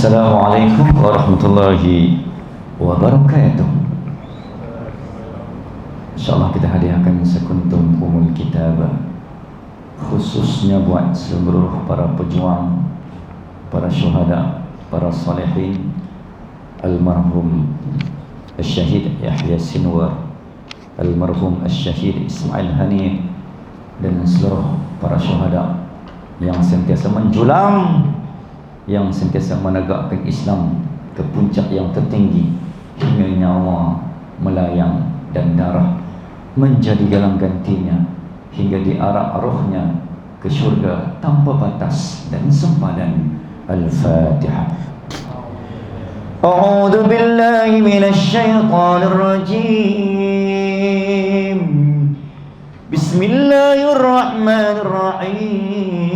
Assalamualaikum warahmatullahi wabarakatuh. InsyaAllah kita hadiahkan sekuntum umul kitab, khususnya buat seluruh para pejuang, para syuhada, para salihin, almarhum Syahid Yahya Sinwar, almarhum Syahid Ismail Hani, dan seluruh para syuhada yang sentiasa menjulang, yang sentiasa menegakkan Islam ke puncak yang tertinggi hingga nyawa melayang dan darah menjadi galang gantinya hingga diarak rohnya ke syurga tanpa batas dan sempadan. Al-Fatihah. A'udzu billahi minasy syaithanir rajim. Bismillahirrahmanirrahim.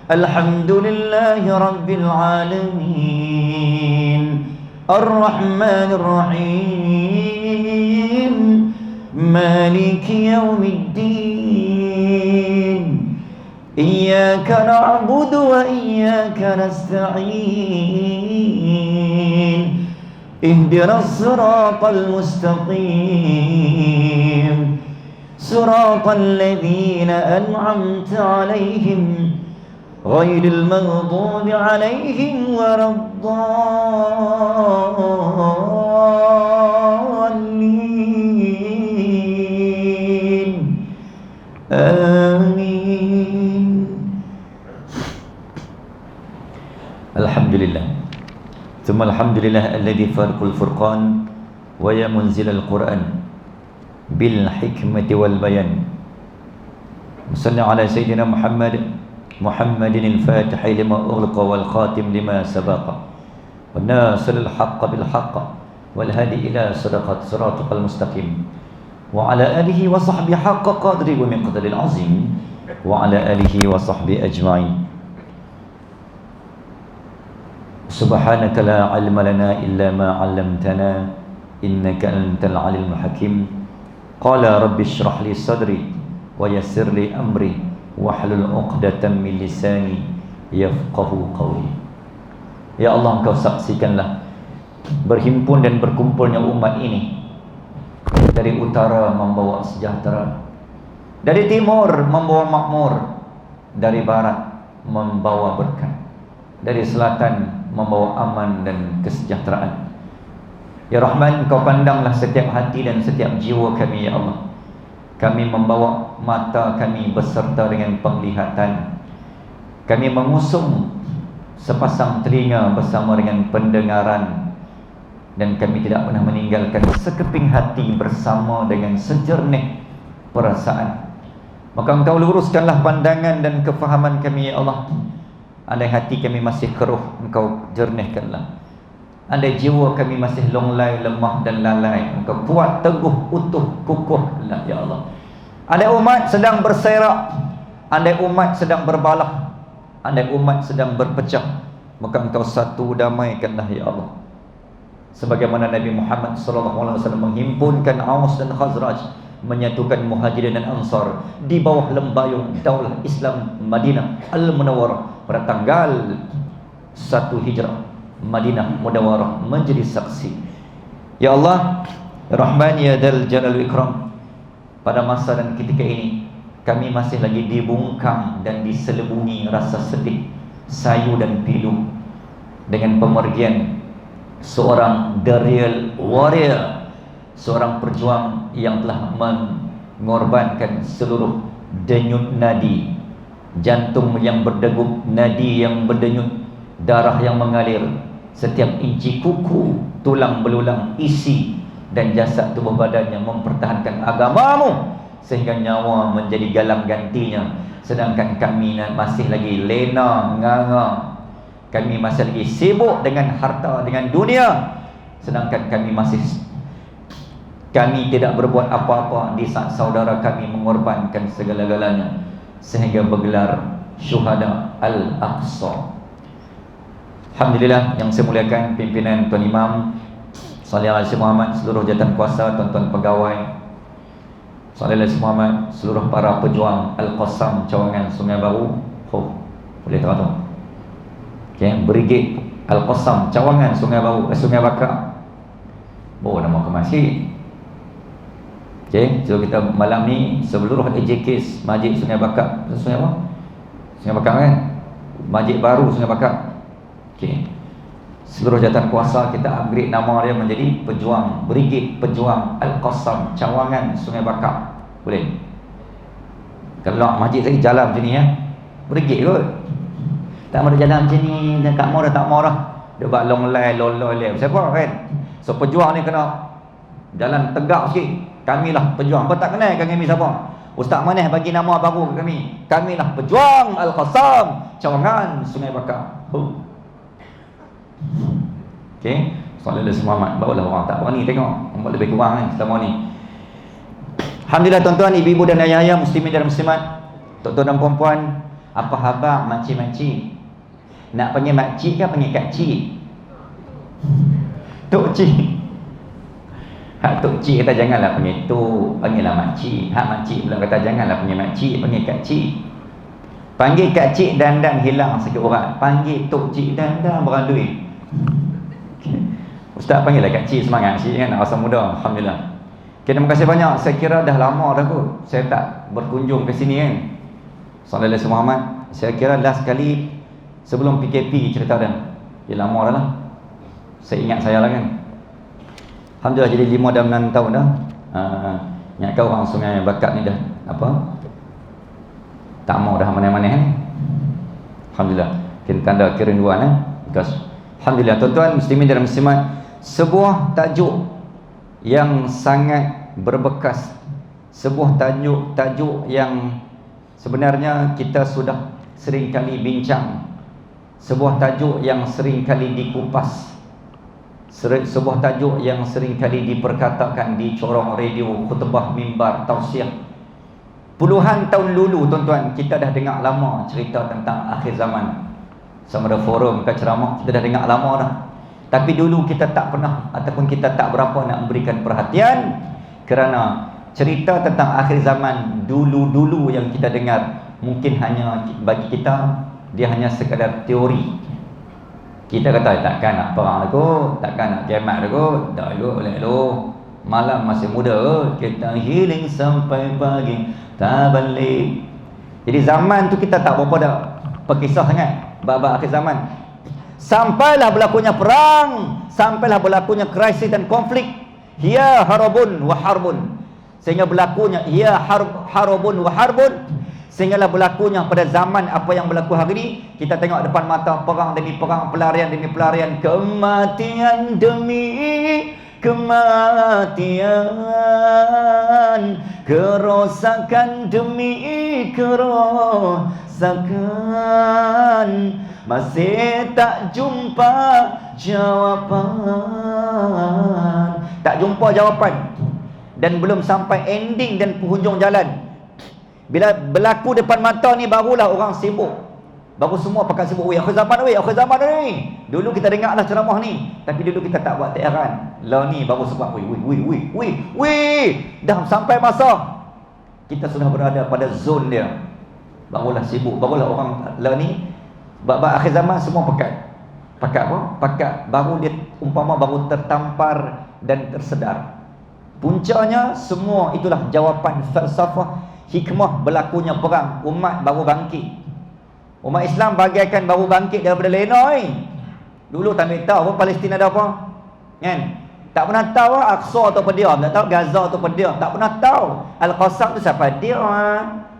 Alhamdulillahi rabbil alamin, arrahmanir rahim, maliki yaumiddin, iyyaka na'budu wa iyyaka nasta'in, ihdinas siratal mustaqim, siratal ladzina an'amta 'alaihim ghairil maghdubi 'alaihim waladdallin. Amin. Alhamdulillah. Tsumma alhamdulillah alladzi farqul furqan wa ya munzilal Qur'an bil hikmati wal bayan. Salli ala sayyidina Muhammadin al-Fatih lima ughliqa wal khatim lima sabaqa wan nasir al-haqq bil haqq wal hadi ila siratal mustaqim wa ala alihi wa sahbihi haqqa qadri wa miqdaril azim wa ala alihi wa sahbihi ajma'in. Subhanaka la ilma lana illa ma 'allamtana innaka antal alimul hakim. Qala rabbi shrah li sadri wa yassir li amri wahlul 'uqdatam min lisani yafqahu qawli. Ya Allah, Engkau saksikanlah berhimpun dan berkumpulnya umat ini. Dari utara membawa sejahtera, dari timur membawa makmur, dari barat membawa berkat, dari selatan membawa aman dan kesejahteraan. Ya Rahman, Engkau pandanglah setiap hati dan setiap jiwa kami, ya Allah. Kami membawa mata kami beserta dengan penglihatan. Kami mengusung sepasang telinga bersama dengan pendengaran. Dan kami tidak pernah meninggalkan sekeping hati bersama dengan sejernih perasaan. Maka Engkau luruskanlah pandangan dan kefahaman kami, ya Allah. Andai hati kami masih keruh, Engkau jernihkanlah. Andai jiwa kami masih longlai, lemah dan lalai, Engkau kuat, teguh, utuh, kukuhlah, ya Allah. Andai umat sedang berserak, andai umat sedang berbalah, andai umat sedang berpecah, maka Engkau satu damaikanlah, ya Allah. Sebagaimana Nabi Muhammad SAW menghimpunkan Aus dan Khazraj, menyatukan Muhajirin dan Ansar di bawah lembayung Daulah Islam Madinah Al-Munawwarah pada tanggal 1 Hijrah. Madinah Munawwarah menjadi saksi. Ya Allah, Rahman ya Dzal Jalal wal Ikram, pada masa dan ketika ini kami masih lagi dibungkam dan diselubungi rasa sedih, sayu dan pilu dengan pemergian seorang the real warrior, seorang perjuang yang telah mengorbankan seluruh denyut nadi, jantung yang berdegup, nadi yang berdenyut, darah yang mengalir, setiap inci kuku, tulang belulang, isi dan jasad tubuh badannya mempertahankan agamamu sehingga nyawa menjadi galang gantinya. Sedangkan kami masih lagi lena nganga, kami masih lagi sibuk dengan harta, dengan dunia. Sedangkan kami tidak berbuat apa-apa di saat saudara kami mengorbankan segala-galanya sehingga bergelar syuhada Al-Aqsa. Alhamdulillah, yang saya muliakan pimpinan Tuan Imam, Salih Al-Syed Muhammad, seluruh jawatan kuasa, tuan-tuan pegawai, Salih Al-Syed Muhammad, seluruh para pejuang Al-Qassam Cawangan Sungai Baru. Boleh tengok. Brigade Al-Qassam, cawangan Sungai Baru, Sungai Bakar. Bawa nama ke masjid. So kita malam ni seluruh AJK Masjid Sungai Bakar. Sungai apa? Sungai Bakar kan? Masjid baru Sungai Bakar. Seluruh jawatan kuasa kita upgrade nama dia menjadi Pejuang, Brigade Pejuang Al-Qassam, cawangan Sungai Bakar. Boleh? Kalau masjid lagi jalan macam ni ya, Brigade kot. Tak mau jalan macam ni, dah tak mau dah. Dia buat long line. Siapa kan? So pejuang ni kena jalan tegak sikit. Kamilah pejuang. Apa tak kenal kami siapa? Ustaz Maneh bagi nama baru ke kami. Kamilah Pejuang Al-Qassam, cawangan Sungai Bakar. Sallallahu alaihi wasallam. Barulah orang tak berani tengok. Nampak lebih kurang kan selama ni. Alhamdulillah tuan-tuan, ibu-ibu dan ayah-ayah, muslimin dan muslimat, tuan-tuan dan puan-puan, apa khabar makcik-makcik? Nak panggil makcik ke panggil kakcik? Tok cik. Hak tok cik kata janganlah panggil tok, panggillah makcik. Hak makcik pula kata janganlah panggil makcik, panggil kakcik. Panggil kakcik dandan hilang sikit urat. Panggil tok cik dandan berandui. Ustaz panggillah kakcik, semangat cik kan, rasa muda. Alhamdulillah. Terima kasih banyak. Saya kira dah lama dah kot saya tak berkunjung ke sini kan. Sallallahu alaihi Muhammad. Saya kira last kali sebelum PKP cerita dah. Lama dah lah. Saya ingat saya lah kan. Alhamdulillah jadi 5 dan 6 tahun dah. Nyakau orang Sungai Bakar ni dah apa? Tak mau dah mana-mana kan. Alhamdulillah. Kita tanda kerinduan because alhamdulillah tuan-tuan muslimin dan muslimat, sebuah tajuk yang sangat berbekas, sebuah tajuk yang sebenarnya kita sudah sering kali bincang, sebuah tajuk yang sering kali dikupas, sebuah tajuk yang sering kali diperkatakan di corong radio, khutbah, mimbar, tausiah. Puluhan tahun dulu tuan-tuan, kita dah dengar lama cerita tentang akhir zaman. Sama ada forum ke ceramah, kita dah dengar lama dah. Tapi dulu kita tak pernah ataupun kita tak berapa nak memberikan perhatian, kerana cerita tentang akhir zaman dulu-dulu yang kita dengar mungkin hanya bagi kita dia hanya sekadar teori. Kita kata takkan nak perang dah kot, takkan nak kiamat dah kot, tak kot, boleh dulu. Malam masih muda kot, kita healing sampai pagi tak balik. Jadi zaman tu kita tak berapa dah perkisah sangat bab akhir zaman. Sampailah berlakunya perang, sampailah berlakunya krisis dan konflik. Hiya harabun wa harbun. Sehingga berlakunya hiya harabun wa harbun. Sehinggalah berlakunya pada zaman apa yang berlaku hari ini, kita tengok depan mata perang demi perang, pelarian demi pelarian, kematian demi kematian, kerosakan demi kerosakan. Masih tak jumpa jawapan. Tak jumpa jawapan. Dan belum sampai ending dan penghujung jalan. Bila berlaku depan mata ni, barulah orang sibuk. Baru semua pakai sibuk. Akhir zaman ni. Dulu kita dengar lah ceramah ni, tapi dulu kita tak buat teran. Lah ni baru sebab dah sampai masa kita sudah berada pada zon dia, barulah sibuk. Barulah orang lah ni bab-bab akhir zaman semua pakat apa? Pakat baru dia umpama baru tertampar dan tersedar. Puncanya semua itulah jawapan falsafah hikmah berlakunya perang. Umat baru bangkit. Umat Islam bagaikan baru bangkit daripada lena ni. Dulu tak tahu apa Palestin ada apa. Kan? Tak pernah tahu Aqsa atau Pediam, tak tahu Gaza atau Pediam, tak pernah tahu Al-Qassam tu siapa dia.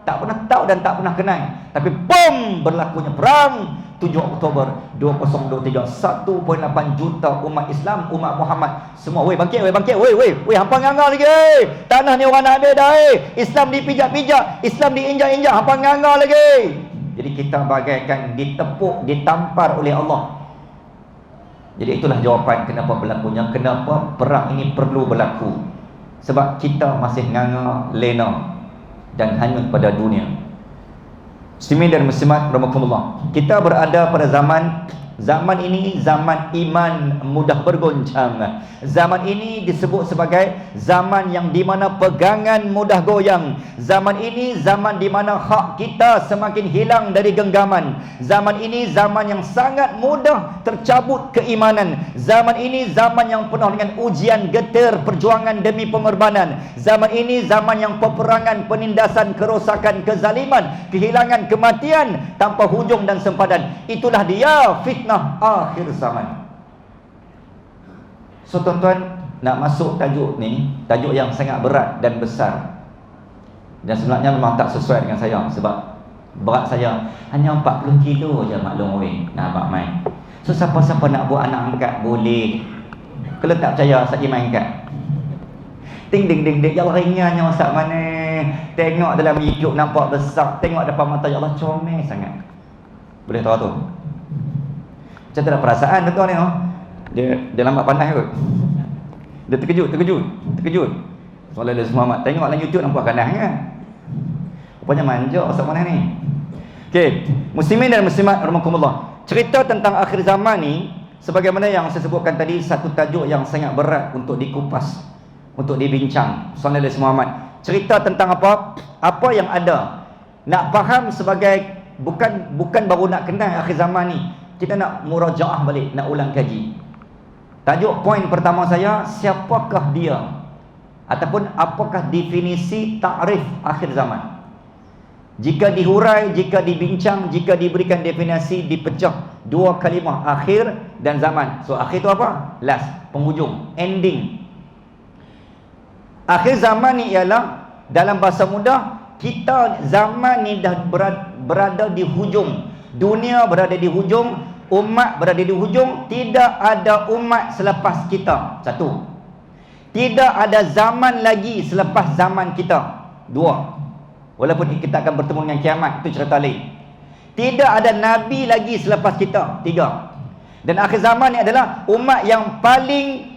Tak pernah tahu dan tak pernah kenal. Tapi bom, berlakunya perang 7 Oktober 2023. 1.8 juta umat Islam, umat Muhammad semua bangkit, hampa nganga lagi. Tanah ni orang nak ambil dah. Islam dipijak-pijak, Islam diinjak-injak, hampa nganga lagi. Jadi kita bagaikan ditepuk, ditampar oleh Allah. Jadi itulah jawapan kenapa berlakunya, kenapa perang ini perlu berlaku. Sebab kita masih nganga, lena dan hanyut pada dunia. Muslimin dan muslimat rahimakumullah. Kita berada pada zaman Zaman ini zaman iman mudah bergoncang. Zaman ini disebut sebagai zaman yang di mana pegangan mudah goyang. Zaman ini zaman di mana hak kita semakin hilang dari genggaman. Zaman ini zaman yang sangat mudah tercabut keimanan. Zaman ini zaman yang penuh dengan ujian, getir, perjuangan demi pengorbanan. Zaman ini zaman yang peperangan, penindasan, kerosakan, kezaliman, kehilangan, kematian tanpa hujung dan sempadan. Itulah dia fitnah akhir zaman. So tuan-tuan, nak masuk tajuk ni, tajuk yang sangat berat dan besar, dan sebenarnya memang tak sesuai dengan saya, sebab berat saya hanya 40 kilo je maklum weh, nak abang main. So siapa-siapa nak buat anak angkat boleh. Kalau tak percaya, saya main angkat. Ding ding ding ding, ya Allah ringannya Ustaz mana. Tengok dalam YouTube nampak besar, tengok depan mata, ya Allah comel sangat. Boleh tahu tu? Macam tu ada perasaan tu ni, oh. Dia lambat pandai kot. Dia terkejut. Sallallahu alaihi wasallam. Tengok dalam YouTube nampak ganas kan. Rupanya manja Ustaz mana ni. Okey, muslimin dan muslimat rahimakumullah. Cerita tentang akhir zaman ni, sebagaimana yang saya sebutkan tadi, satu tajuk yang sangat berat untuk dikupas, untuk dibincang. Sallallahu alaihi wasallam. Cerita tentang apa? Apa yang ada. Nak faham sebagai bukan baru nak kenal akhir zaman ni. Kita nak murajaah balik, nak ulang kaji. Tajuk poin pertama saya, siapakah dia? Ataupun apakah definisi takrif akhir zaman? Jika dihurai, jika dibincang, jika diberikan definisi, dipecah dua kalimah, akhir dan zaman. So akhir tu apa? Last, penghujung, ending. Akhir zaman ni ialah, dalam bahasa mudah, kita zaman ni dah berada di hujung. Dunia berada di hujung, umat berada di hujung. Tidak ada umat selepas kita. Satu. Tidak ada zaman lagi selepas zaman kita. Dua. Walaupun kita akan bertemu dengan kiamat, itu cerita lain. Tidak ada nabi lagi selepas kita. Tiga. Dan akhir zaman ni adalah umat yang paling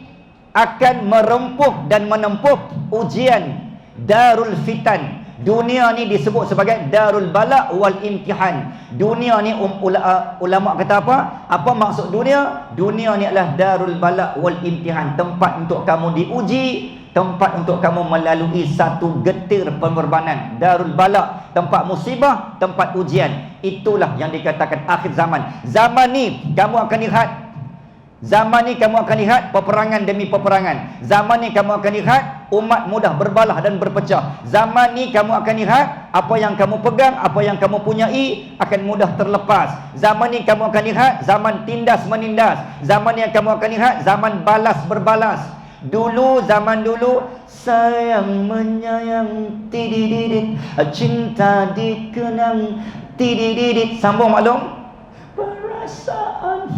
akan merempuh dan menempuh ujian, darul fitan. Dunia ni disebut sebagai darul bala wal imtihan. Dunia ni ulama kata apa? Apa maksud dunia? Dunia ni adalah darul bala wal imtihan, tempat untuk kamu diuji, tempat untuk kamu melalui satu getir pengorbanan. Darul bala, tempat musibah, tempat ujian. Itulah yang dikatakan akhir zaman. Zaman ni kamu akan lihat, zaman ni kamu akan lihat peperangan demi peperangan. Zaman ni kamu akan lihat umat mudah berbalah dan berpecah. Zaman ni kamu akan lihat apa yang kamu pegang, apa yang kamu punyai akan mudah terlepas. Zaman ni kamu akan lihat zaman tindas menindas. Zaman yang kamu akan lihat zaman balas berbalas. Dulu, zaman dulu, sayang menyayang, tidididit, cinta dikenang, tidididit. Sambung maklum? Perasaan.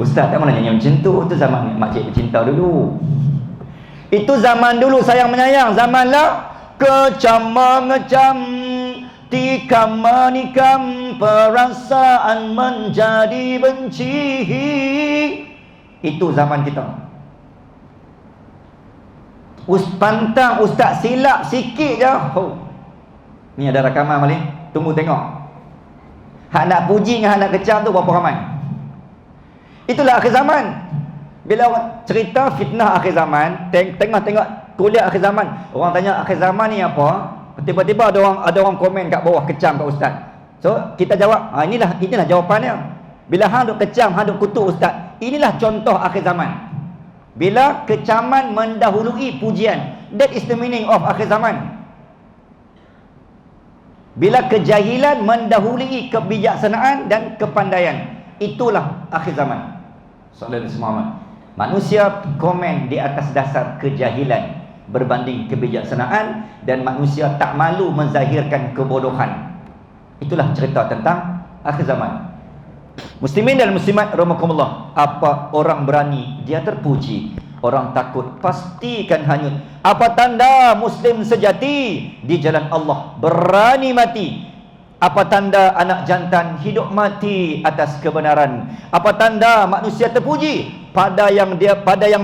Ustaz tak mana nyanyi macam tu? Itu zaman makcik bercinta dulu. Itu zaman dulu sayang menyayang. Zaman lah kecam mengecam, tikam menikam, perasaan menjadi benci. Itu zaman kita. Pantang ustaz silap sikit je. Ni ada rakaman balik. Tunggu tengok. Hak nak puji dengan hak nak kecam tu berapa ramai? Itulah akhir zaman. Bila orang cerita fitnah akhir zaman, tengok kuliah akhir zaman, orang tanya akhir zaman ni apa? Tiba-tiba ada orang komen kat bawah, kecam kat ustaz. So kita jawab, inilah jawapannya. Bila hang duk kecam, hang duk kutuk ustaz, inilah contoh akhir zaman. Bila kecaman mendahului pujian, that is the meaning of akhir zaman. Bila kejahilan mendahului kebijaksanaan dan kepandaian, itulah akhir zaman. Sallallahu alaihi wasallam. Manusia komen di atas dasar kejahilan berbanding kebijaksanaan, dan manusia tak malu menzahirkan kebodohan. Itulah cerita tentang akhir zaman. Muslimin dan muslimat rahimakumullah, apa orang berani dia terpuji, orang takut pastikan hanyut. Apa tanda muslim sejati? Di jalan Allah berani mati. Apa tanda anak jantan hidup mati atas kebenaran? Apa tanda manusia terpuji? Pada yang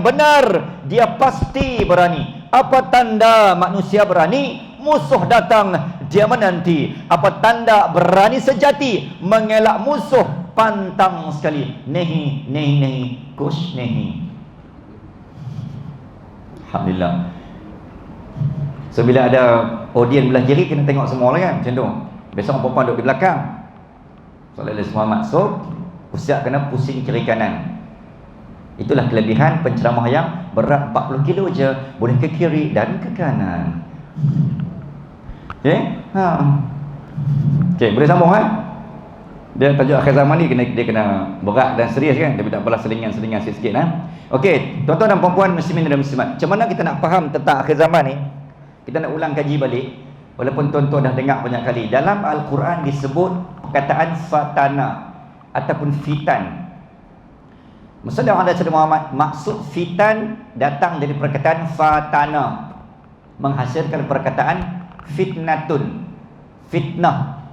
benar dia pasti berani. Apa tanda manusia berani? Musuh datang dia menanti. Apa tanda berani sejati? Mengelak musuh pantang sekali. Nahi, nahi, nahi, kush nahi. Alhamdulillah. So bila ada audien belah kiri, kena tengok semua lah kan, macam tu. Biasa orang perempuan duduk di belakang. Sallallahu Muhammad. So usiap kena pusing kiri kanan. Itulah kelebihan penceramah yang berat 40 kilo je, boleh ke kiri dan ke kanan. Okay? Okay, boleh sambung kan? Dia tajuk akhir zaman ni dia kena berat dan serius kan. Dia tak apalah selingan-selingan sikit-sikit Okey, tuan-tuan dan puan-puan muslimin dan muslimat. Macam mana kita nak faham tentang akhir zaman ni? Kita nak ulang kaji balik. Walaupun tuan-tuan dah dengar banyak kali, dalam Al-Quran disebut perkataan fatana ataupun fitan. Maksud Allah Nabi Muhammad, maksud fitan datang dari perkataan fatana, menghasilkan perkataan fitnatun, fitnah.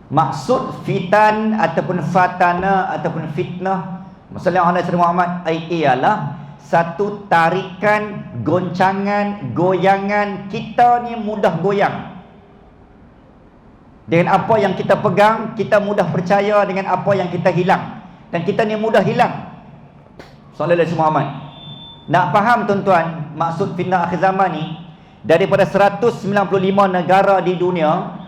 Maksud fitan ataupun fatana ataupun fitnah, maksud Allah Nabi Muhammad ialah satu tarikan, goncangan, goyangan. Kita ni mudah goyang. Dengan apa yang kita pegang, kita mudah percaya dengan apa yang kita hilang. Dan kita ni mudah hilang. Sallallahu alaihi Muhammad. Nak faham tuan-tuan maksud fitnah akhir zaman ni, daripada 195 negara di dunia,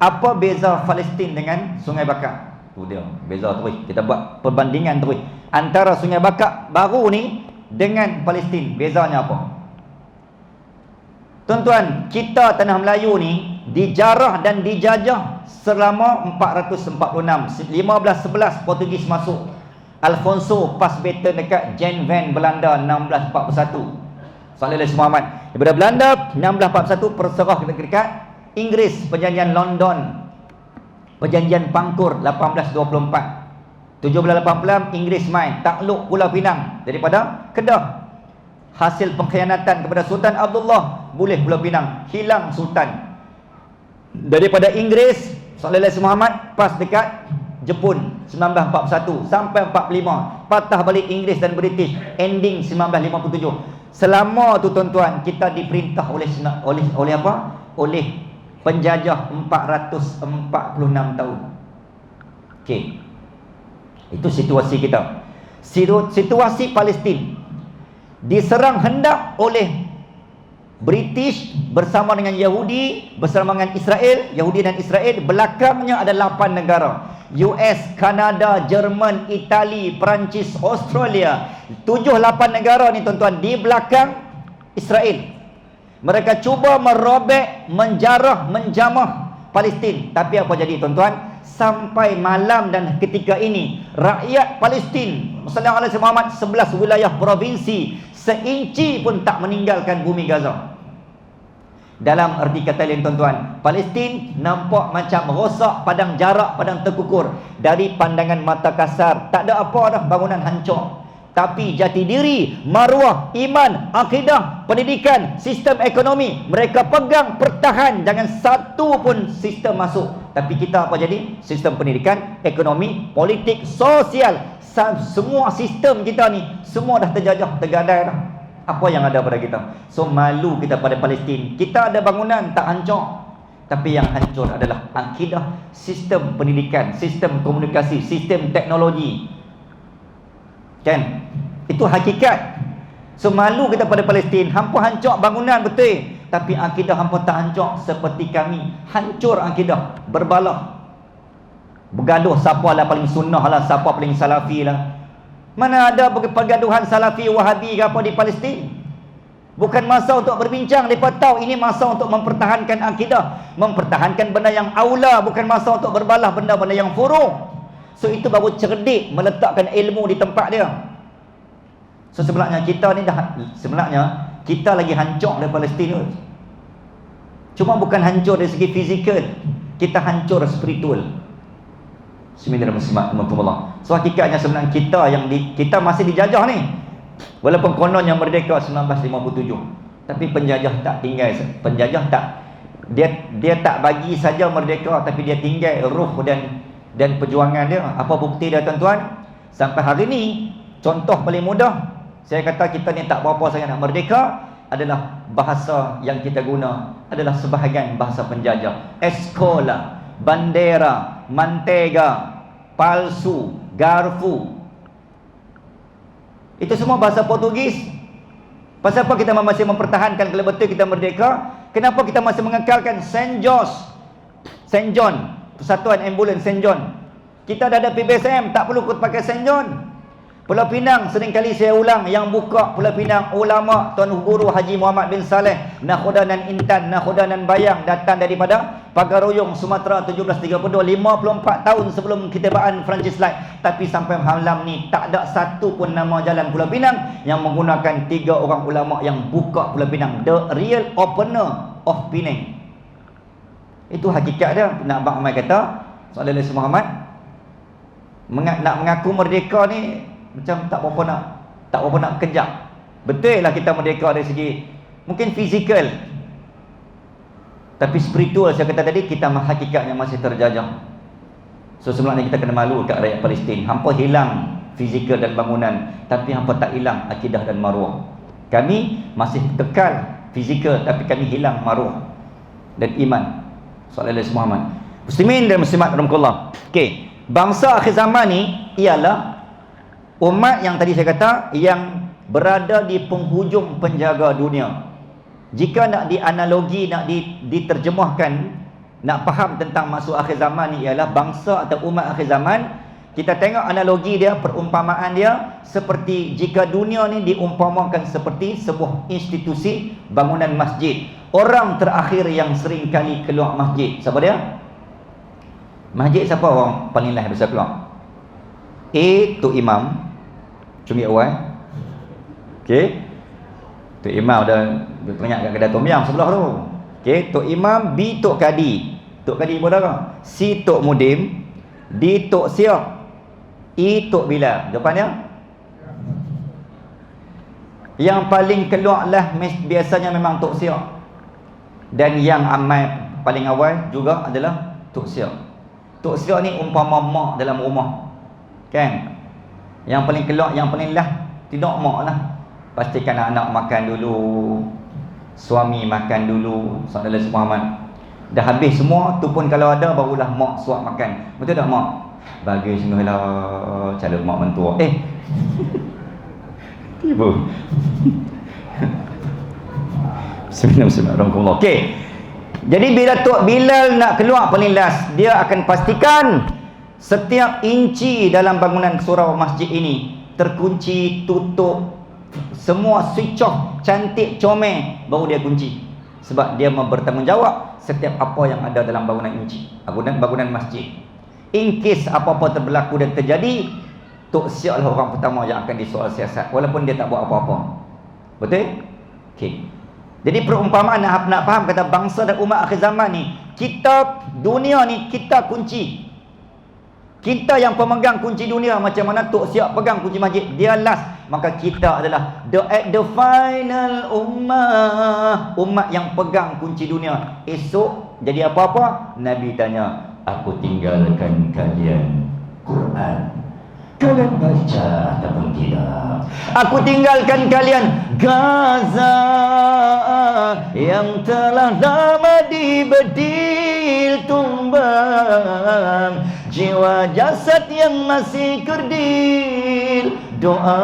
apa beza Palestin dengan Sungai Bakar? Tu dia, beza terus. Kita buat perbandingan terus antara Sungai Bakar baru ni dengan Palestin. Bezanya apa? Tuan-tuan, kita tanah Melayu ni dijarah dan dijajah selama 446. 1511 Portugis masuk. Alfonso Pasbeter dekat Genven, Belanda 1641. Sallallahu alaihi Muhammad. Daripada Belanda 1641 berserah dekat Inggeris, perjanjian London, perjanjian Pangkur 1824. 1786 Inggeris main takluk Pulau Pinang daripada Kedah. Hasil pengkhianatan kepada Sultan Abdullah, boleh Pulau Pinang, hilang Sultan. Daripada Inggeris, Sallallahu alaihi Muhammad pas dekat Jepun 1941 sampai 45, patah balik Inggeris dan British, ending 1957. Selama tu tuan-tuan, kita diperintah oleh apa? Oleh penjajah 446 tahun. Okey. Itu situasi kita. Situasi Palestin diserang hendak oleh British bersama dengan Yahudi, bersama dengan Israel. Yahudi dan Israel, belakangnya ada 8 negara. US, Kanada, Jerman, Itali, Perancis, Australia. 7-8 negara ni tuan-tuan di belakang Israel. Mereka cuba merobek, menjarah, menjamah Palestin. Tapi apa jadi tuan-tuan? Sampai malam dan ketika ini, rakyat Palestin, Sallallahu alaihi Muhammad, 11 wilayah provinsi, seinci pun tak meninggalkan bumi Gaza. Dalam erti kata lain tuan-tuan, Palestin nampak macam rosak, padang jarak, padang terkukur. Dari pandangan mata kasar, tak ada apa dah, bangunan hancur. Tapi jati diri, maruah, iman, akidah, pendidikan, sistem ekonomi, mereka pegang, pertahan. Jangan satu pun sistem masuk. Tapi kita apa jadi? Sistem pendidikan, ekonomi, politik, sosial, semua sistem kita ni, semua dah terjajah, tergadai dah. Apa yang ada pada kita? So malu kita pada Palestin. Kita ada bangunan tak hancur, tapi yang hancur adalah akidah, sistem pendidikan, sistem komunikasi, sistem teknologi. Kan? Itu hakikat. So malu kita pada Palestin. Hampa hancur bangunan betul, tapi akidah hampa tak hancur seperti kami. Hancur akidah, berbalah, bergaduh siapa lah paling sunnah lah, siapa paling salafi lah. Mana ada pergaduhan salafi wahabi ke apa di Palestin? Bukan masa untuk berbincang. Mereka tahu ini masa untuk mempertahankan akidah, mempertahankan benda yang aula, bukan masa untuk berbalah benda-benda yang furu'. So itu baru cerdik meletakkan ilmu di tempat dia. So sebenarnya kita lagi hancur dari Palestin tu. Cuma bukan hancur dari segi fizikal, kita hancur spiritual. Bismillahirrahmanirrahim. So hakikatnya sebenarnya kita masih dijajah ni. Walaupun kononnya merdeka 1957, tapi penjajah tak tinggal. Penjajah tak, dia tak bagi saja merdeka, tapi dia tinggal ruh dan perjuangan dia. Apa bukti dia tuan-tuan? Sampai hari ni, contoh paling mudah, saya kata kita ni tak berapa sangat nak merdeka, adalah bahasa yang kita guna adalah sebahagian bahasa penjajah. Escola, bandera, mantega, palsu, garfu. Itu semua bahasa Portugis. Pasal apa kita masih mempertahankan kalau betul kita merdeka? Kenapa kita masih mengekalkan St. John, Persatuan Ambulans St. John? Kita dah ada PBSM, tak perlu pakai St. John. Pulau Pinang, seringkali saya ulang, yang buka Pulau Pinang ulama Tuan Guru Haji Muhammad bin Saleh Nakhoda dan Intan, Nakhoda dan Bayang, datang daripada Pagar Royong, Sumatera 1732, 54 tahun sebelum kitibaan Francis Light. Tapi sampai malam ni tak ada satu pun nama jalan Pulau Pinang yang menggunakan 3 orang ulama yang buka Pulau Pinang, the real opener of Penang. Itu hakikat dia. Nak Abang Amai kata Sallallahu Alaihi Muhammad nak mengaku merdeka ni macam tak berapa nak kejap. Betul lah kita merdeka dari segi mungkin fizikal, tapi spiritual saya kata tadi kita hakikatnya masih terjajah. So sebenarnya kita kena malu kat rakyat Palestin. Hampa hilang fizikal dan bangunan, tapi hampa tak hilang akidah dan maruah. Kami masih kekal fizikal, tapi kami hilang maruah dan iman. Sallallahu Alaihi Muhammad. Muslimin dan muslimat rahmatullah. Okey, bangsa akhir zaman ni ialah umat yang tadi saya kata yang berada di penghujung penjaga dunia. Jika nak dianalogi, nak diterjemahkan, nak faham tentang masuk akhir zaman ni ialah bangsa atau umat akhir zaman, kita tengok analogi dia, perumpamaan dia seperti jika dunia ni diumpamakan seperti sebuah institusi bangunan masjid. Orang terakhir yang sering kali keluar masjid, siapa dia? Masjid siapa orang paling last bisa keluar? Tok Imam cumi awal. Okey. Tok Imam dah banyak kat kedai tom yam sebelah tu. Okey, Tok Imam, B Tok Kadi. Tok Kadi saudara. C Tok Mudim, D Tok Siap, E Tok Bilal. Jawapannya? Yang paling keluar lah biasanya memang Tok Siap. Dan yang amai paling awal juga adalah Tok Siap. Tok Siap ni umpama mak dalam rumah. Kan? Yang paling keluar, yang paling lah tidak mak lah. Pastikan anak-anak makan dulu, suami makan dulu. Sallallahu Alaihi Muhammad. Dah habis semua tu pun kalau ada barulah mak suap makan. Betul tak mak? Bagi sungguhlah calon mak mentua. Tiba. Bismillahirrahmanirrahim. Okey. Jadi bila Tok Bilal nak keluar paling last, dia akan pastikan setiap inci dalam bangunan surau masjid ini terkunci, tutup, semua switch off, cantik, comel, baru dia kunci. Sebab dia bertanggungjawab setiap apa yang ada dalam bangunan inci, bangunan masjid. In case apa-apa berlaku dan terjadi, Tok Siap lah orang pertama yang akan disoal siasat, walaupun dia tak buat apa-apa. Betul? Okey. Jadi perumpamaan nak faham kata bangsa dan umat akhir zaman ni, kita dunia ni kita kunci. Kita yang pemegang kunci dunia, macam mana Tok Siap pegang kunci masjid, dia last. Maka kita adalah the final umat yang pegang kunci dunia. Esok jadi apa-apa, Nabi tanya, aku tinggalkan kalian Quran, kalian baca ataupun tidak? Aku tinggalkan kalian Gaza yang telah lama dibedil tumbang, jiwa jasad yang masih kerdil doa.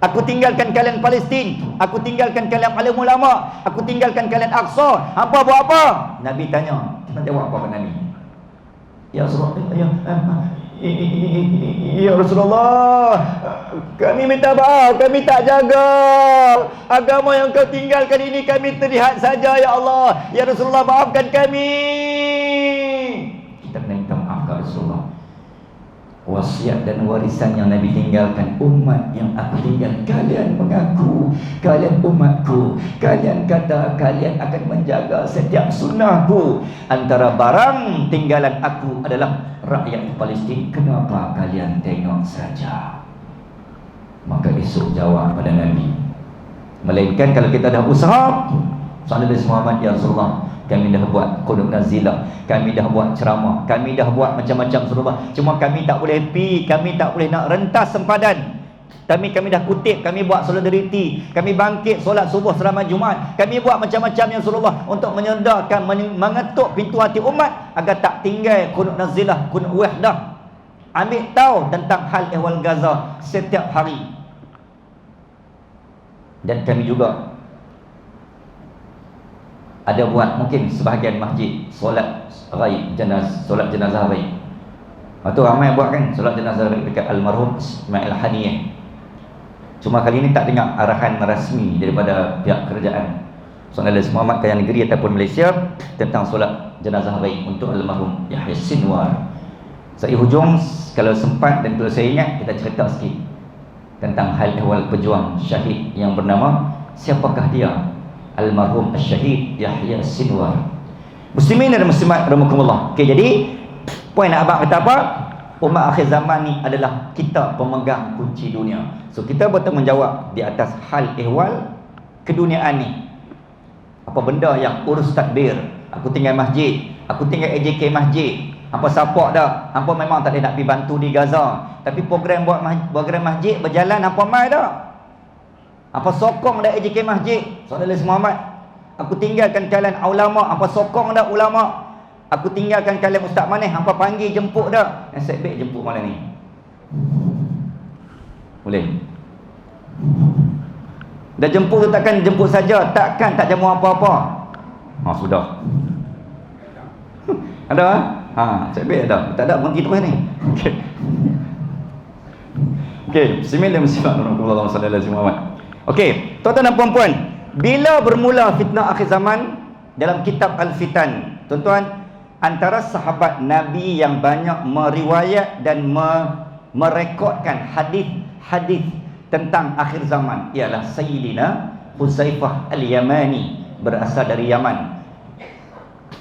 Aku tinggalkan kalian Palestin, aku tinggalkan kalian alim ulama, aku tinggalkan kalian Aqsa. Apa buat apa? Nabi tanya. Kita jawab apa Nabi? Ya Rasulullah, ya Rasulullah, kami minta maaf, kami tak jaga agama yang kau tinggalkan ini, kami terlihat saja ya Allah. Ya Rasulullah, maafkan kami. Kita kena minta maaf kepada Rasulullah. Wasiat dan warisan yang Nabi tinggalkan, umat yang aku tinggal, kalian mengaku kalian umatku, kalian kata kalian akan menjaga setiap sunnahku. Antara barang tinggalan aku adalah rakyat Palestin. Kenapa kalian tengok saja? Maka esok jawab pada Nabi, melainkan kalau kita dah usaha. Sallallahu Alaihi Muhammad, ya Rasulullah, kami dah buat qunut nazilah, kami dah buat ceramah, kami dah buat macam-macam Rasulullah, cuma kami tak boleh pi, kami tak boleh nak rentas sempadan. Kami dah kutip, kami buat solidariti, kami bangkit solat subuh selama Jumaat, kami buat macam-macam ya Rasulullah untuk menyedarkan, mengetuk pintu hati umat agar tak tinggal kunut nazilah, kunut wahdah. Ambil tahu tentang hal ehwal Gaza setiap hari. Dan kami juga ada buat mungkin sebahagian masjid solat ghaib, solat jenazah ghaib. Atau ramai buat kan solat jenazah ghaib dekat almarhum Ismail Haniyah. Cuma kali ini tak dengar arahan rasmi daripada pihak kerajaan Saudara Muhammad Kaya Negeri ataupun Malaysia tentang solat jenazah ghaib untuk almarhum Yahya Sinwar. Saya hujung, kalau sempat dan kalau saya ingat, kita cerita sikit tentang hal ehwal pejuang syahid yang bernama, siapakah dia? Almarhum Syahid Yahya Sinwar. Muslimin dan muslimat rahimakumullah. Okey, jadi poin nak abang kata apa? Umat akhir zaman ni adalah kita pemegang kunci dunia. So kita bertanggungjawab di atas hal ehwal keduniaan ni. Apa benda yang urus takbir, aku tinggal masjid, aku tinggal AJK masjid, apa support dah, apa memang tak ada nak pergi bantu di Gaza, tapi program buat program masjid berjalan apa mai dah. Apa sokong dah AJK masjid, Saudara Muhammad. Aku tinggalkan kalian ulama, apa sokong dah ulama. Aku tinggalkan kalian Ustaz Maneh, hampa panggil jemput dah. Nasib baik jemput malam ni. Boleh? Dah jemput tu takkan jemput saja, takkan tak jamu apa-apa. Sudah. Ada ah? Nasib baik ada. Tak ada berhenti terus ni. Okey. Okey, bismillahirrahmanirrahim. Sallallahu alaihi wasallam. Okey, tuan-tuan dan puan-puan, bila bermula fitnah akhir zaman dalam kitab Al-Fitan, tuan-tuan, antara sahabat Nabi yang banyak meriwayat dan merekodkan hadis-hadis tentang akhir zaman ialah Sayyidina Huzaifah Al-Yamani, berasal dari Yaman.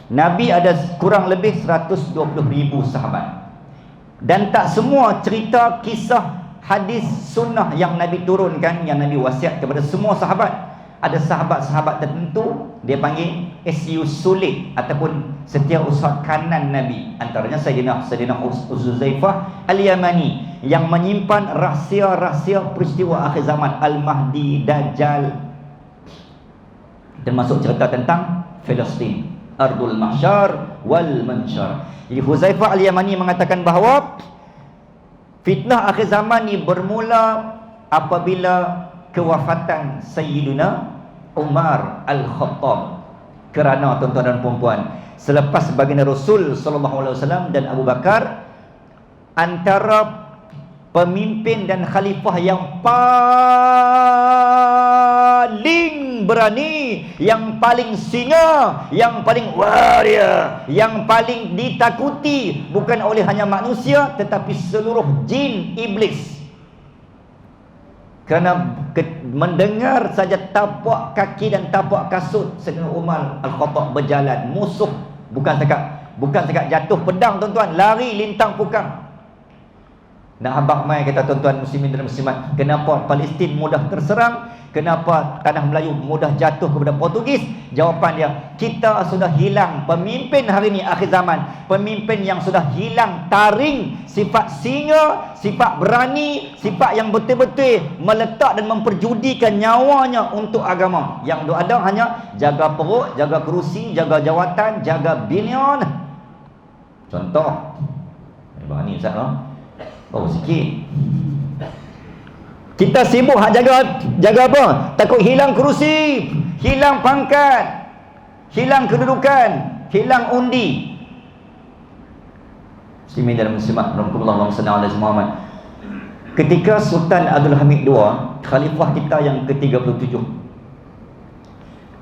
Nabi ada kurang lebih 120,000 sahabat. Dan tak semua cerita, kisah, hadis, sunnah yang Nabi turunkan, yang Nabi wasiat kepada semua sahabat. Ada sahabat-sahabat tertentu dia panggil SU sulit ataupun setiap usaha kanan Nabi. Antaranya Sayyidina Huzaifah Al-Yamani yang menyimpan rahsia-rahsia peristiwa akhir zaman, Al-Mahdi, Dajjal, termasuk cerita tentang Palestin, Ardul Mahsyar wal Mansyar. Jadi Huzaifah Al-Yamani mengatakan bahawa fitnah akhir zaman ni bermula apabila kewafatan Sayyidina Umar Al-Khattab. Kerana tuan-tuan dan puan-puan, selepas baginda Rasul sallallahu alaihi wasallam dan Abu Bakar, antara pemimpin dan khalifah yang paling berani, yang paling singa, yang paling warrior, yang paling ditakuti bukan oleh hanya manusia tetapi seluruh jin iblis. Kerana mendengar saja tapak kaki dan tapak kasut Sayyidina Umar Al-Khattab berjalan, musuh bukan sekat jatuh pedang tuan-tuan, lari lintang pukang. Nak habaq mai kata tuan-tuan muslimin dan muslimat, kenapa Palestin mudah terserang? Kenapa tanah Melayu mudah jatuh kepada Portugis? Jawapan dia, kita sudah hilang pemimpin hari ini akhir zaman, pemimpin yang sudah hilang taring sifat singa, sifat berani, sifat yang betul-betul meletak dan memperjudikan nyawanya untuk agama. Yang ada hanya jaga perut, jaga kerusi, jaga jawatan, jaga bilion. Contoh berani Ustaz lah. Sikit. Kita sibuk jaga apa? Takut hilang kerusi, hilang pangkat, hilang kedudukan, hilang undi. Muslimin dan muslimat rahimakumullah sallallahu alaihi wasallam. Ketika Sultan Abdul Hamid II, khalifah kita yang ke-37,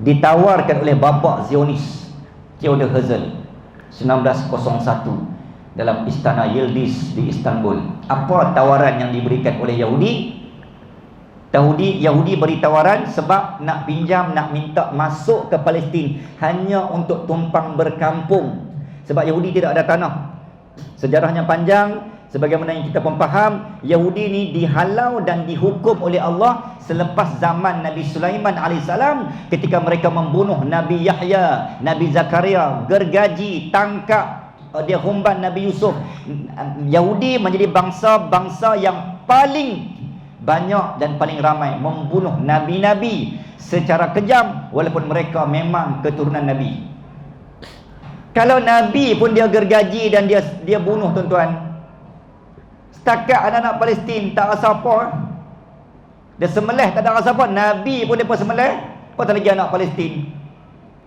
ditawarkan oleh bapa Zionis Theodor Herzl 1901 dalam istana Yildiz di Istanbul. Apa tawaran yang diberikan oleh Yahudi? Yahudi beri tawaran sebab nak pinjam, nak minta masuk ke Palestin hanya untuk tumpang berkampung. Sebab Yahudi tidak ada tanah. Sejarahnya panjang. Sebagaimana yang kita pun faham, Yahudi ni dihalau dan dihukum oleh Allah selepas zaman Nabi Sulaiman AS, ketika mereka membunuh Nabi Yahya, Nabi Zakaria, gergaji, tangkap, dia humban Nabi Yusuf. Yahudi menjadi bangsa yang paling banyak dan paling ramai membunuh nabi-nabi secara kejam, walaupun mereka memang keturunan nabi. Kalau nabi pun dia gergaji dan dia bunuh, tuan-tuan. Setakat anak-anak Palestin tak rasa apa. Dia sembelih tak ada rasa apa. Nabi pun dia sembelih, apatah lagi anak Palestin.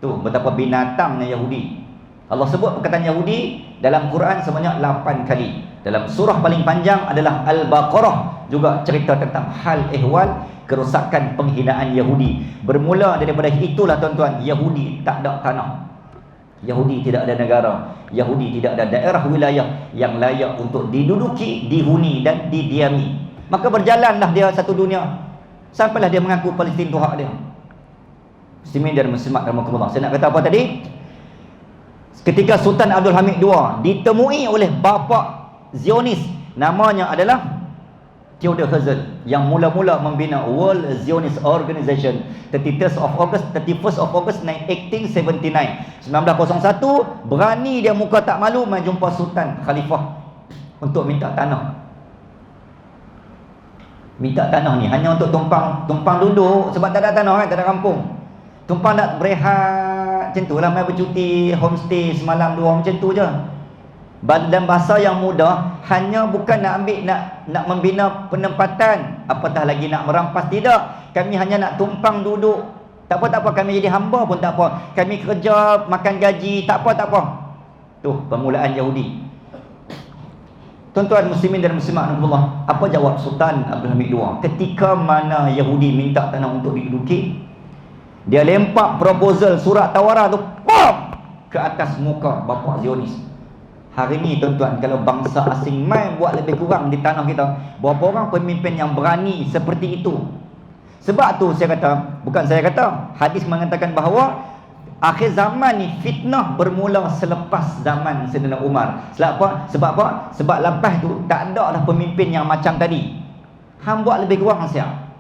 Tu betapa binatangnya Yahudi. Allah sebut perkataan Yahudi dalam Quran sebanyak 8 kali. Dalam surah paling panjang adalah Al-Baqarah, juga cerita tentang hal ehwal kerosakan penghinaan Yahudi. Bermula daripada itulah, tuan-tuan, Yahudi tak ada tanah, Yahudi tidak ada negara, Yahudi tidak ada daerah wilayah yang layak untuk diduduki, dihuni dan didiami. Maka berjalanlah dia satu dunia sampailah dia mengaku Palestin itu hak dia. Muslimin dan muslimat rahimakumullah. Saya nak kata apa tadi? Ketika Sultan Abdul Hamid II ditemui oleh bapa Zionis, namanya adalah Theodor Herzl, yang mula-mula membina World Zionist Organization 31st of August 1879. 1901 berani dia muka tak malu main jumpa Sultan Khalifah untuk minta tanah. Minta tanah ni hanya untuk tumpang duduk, sebab tak ada tanah kan, tak ada kampung. Tumpang nak berehat macam tu lah, main bercuti, homestay semalam dua macam tu je. Dan bahasa yang mudah, hanya bukan nak ambil, nak membina penempatan, apatah lagi nak merampas, tidak. Kami hanya nak tumpang duduk. Tak apa, kami jadi hamba pun tak apa. Kami kerja, makan gaji, tak apa. Tu permulaan Yahudi. Tuan-tuan muslimin dan muslimat Allah, apa jawab Sultan Abdul Hamid II ketika mana Yahudi minta tanah untuk diduduki? Dia lempar proposal surat tawaran tu, pom, ke atas muka bapa Zionis. Hari ni, tuan-tuan, kalau bangsa asing mai buat lebih kurang di tanah kita, berapa orang pemimpin yang berani seperti itu? Sebab tu saya kata, bukan saya kata, hadis mengatakan bahawa akhir zaman ni fitnah bermula selepas zaman Sayyidina Umar. Sebab apa? Sebab lepas tu tak ada dah pemimpin yang macam tadi. Hang buat lebih kurang siap.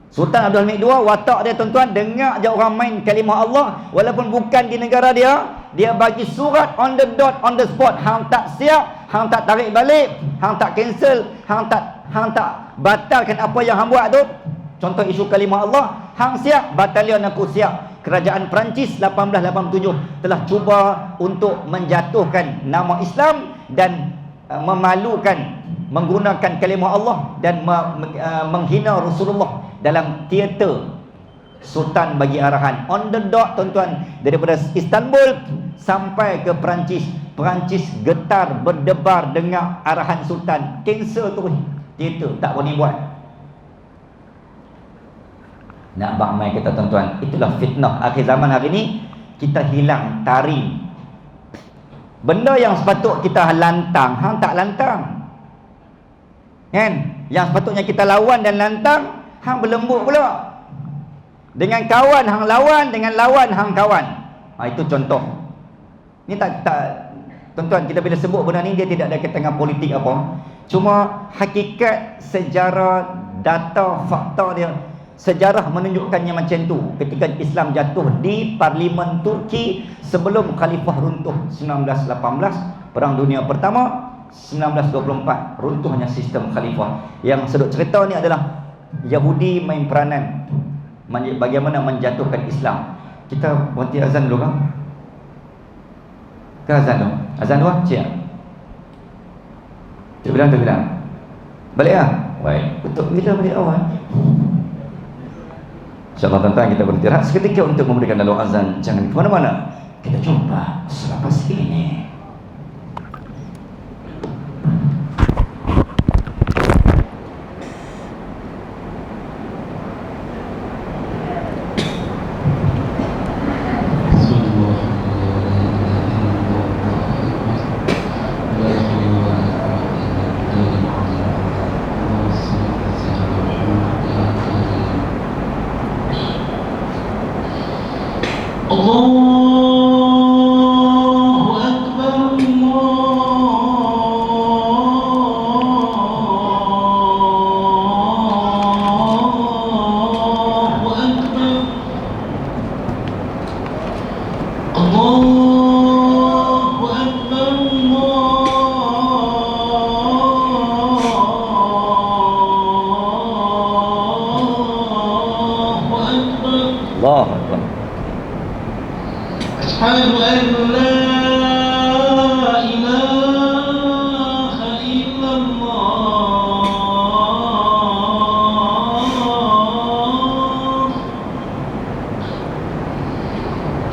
Sultan Abdul Hamid II, watak dia, tuan-tuan, dengar je orang main kalimah Allah walaupun bukan di negara dia bagi surat on the dot, on the spot. Hang tak siap, hang tak tarik balik, hang tak cancel, hang tak batalkan apa yang hang buat tu. Contoh isu kalimah Allah, hang siap, batalion aku siap. Kerajaan Perancis 1887 telah cuba untuk menjatuhkan nama Islam dan memalukan menggunakan kalimah Allah dan menghina Rasulullah dalam teater. Sultan bagi arahan on the dot, tuan-tuan, daripada Istanbul sampai ke Perancis. Perancis getar, berdebar dengar arahan Sultan. Cancel tu teater, tak boleh buat. Nak bakmai kita, tuan-tuan, itulah fitnah akhir zaman hari ni. Kita hilang taring. Benda yang sepatut kita lantang, hang tak lantang, kan? Yang sepatutnya kita lawan dan lantang, hang berlembut pula. Dengan kawan hang lawan, dengan lawan hang kawan. Itu contoh. Ni tak tuan-tuan, kita bila sebut benda ni, dia tidak ada kaitan dengan politik apa. Cuma hakikat, sejarah, data, fakta dia. Sejarah menunjukkannya macam tu. Ketika Islam jatuh di Parlimen Turki sebelum Khalifah runtuh 1918, Perang Dunia Pertama 1924, runtuhnya sistem Khalifah. Yang sedut cerita ni adalah Yahudi main peranan bagaimana menjatuhkan Islam. Kita berhenti azan dulu kan? Ke azan dulu? Azan dulu? Cik? Tu bilang balik lah? Baik, untuk kita balik awal. InsyaAllah, tuan-tuan, kita beristirahat seketika untuk memberikan lalu azan. Jangan ke mana-mana. Kita jumpa selepas ini. Allah Akbar. Asyhadu an la ilaha illallah.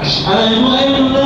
Asyhadu an la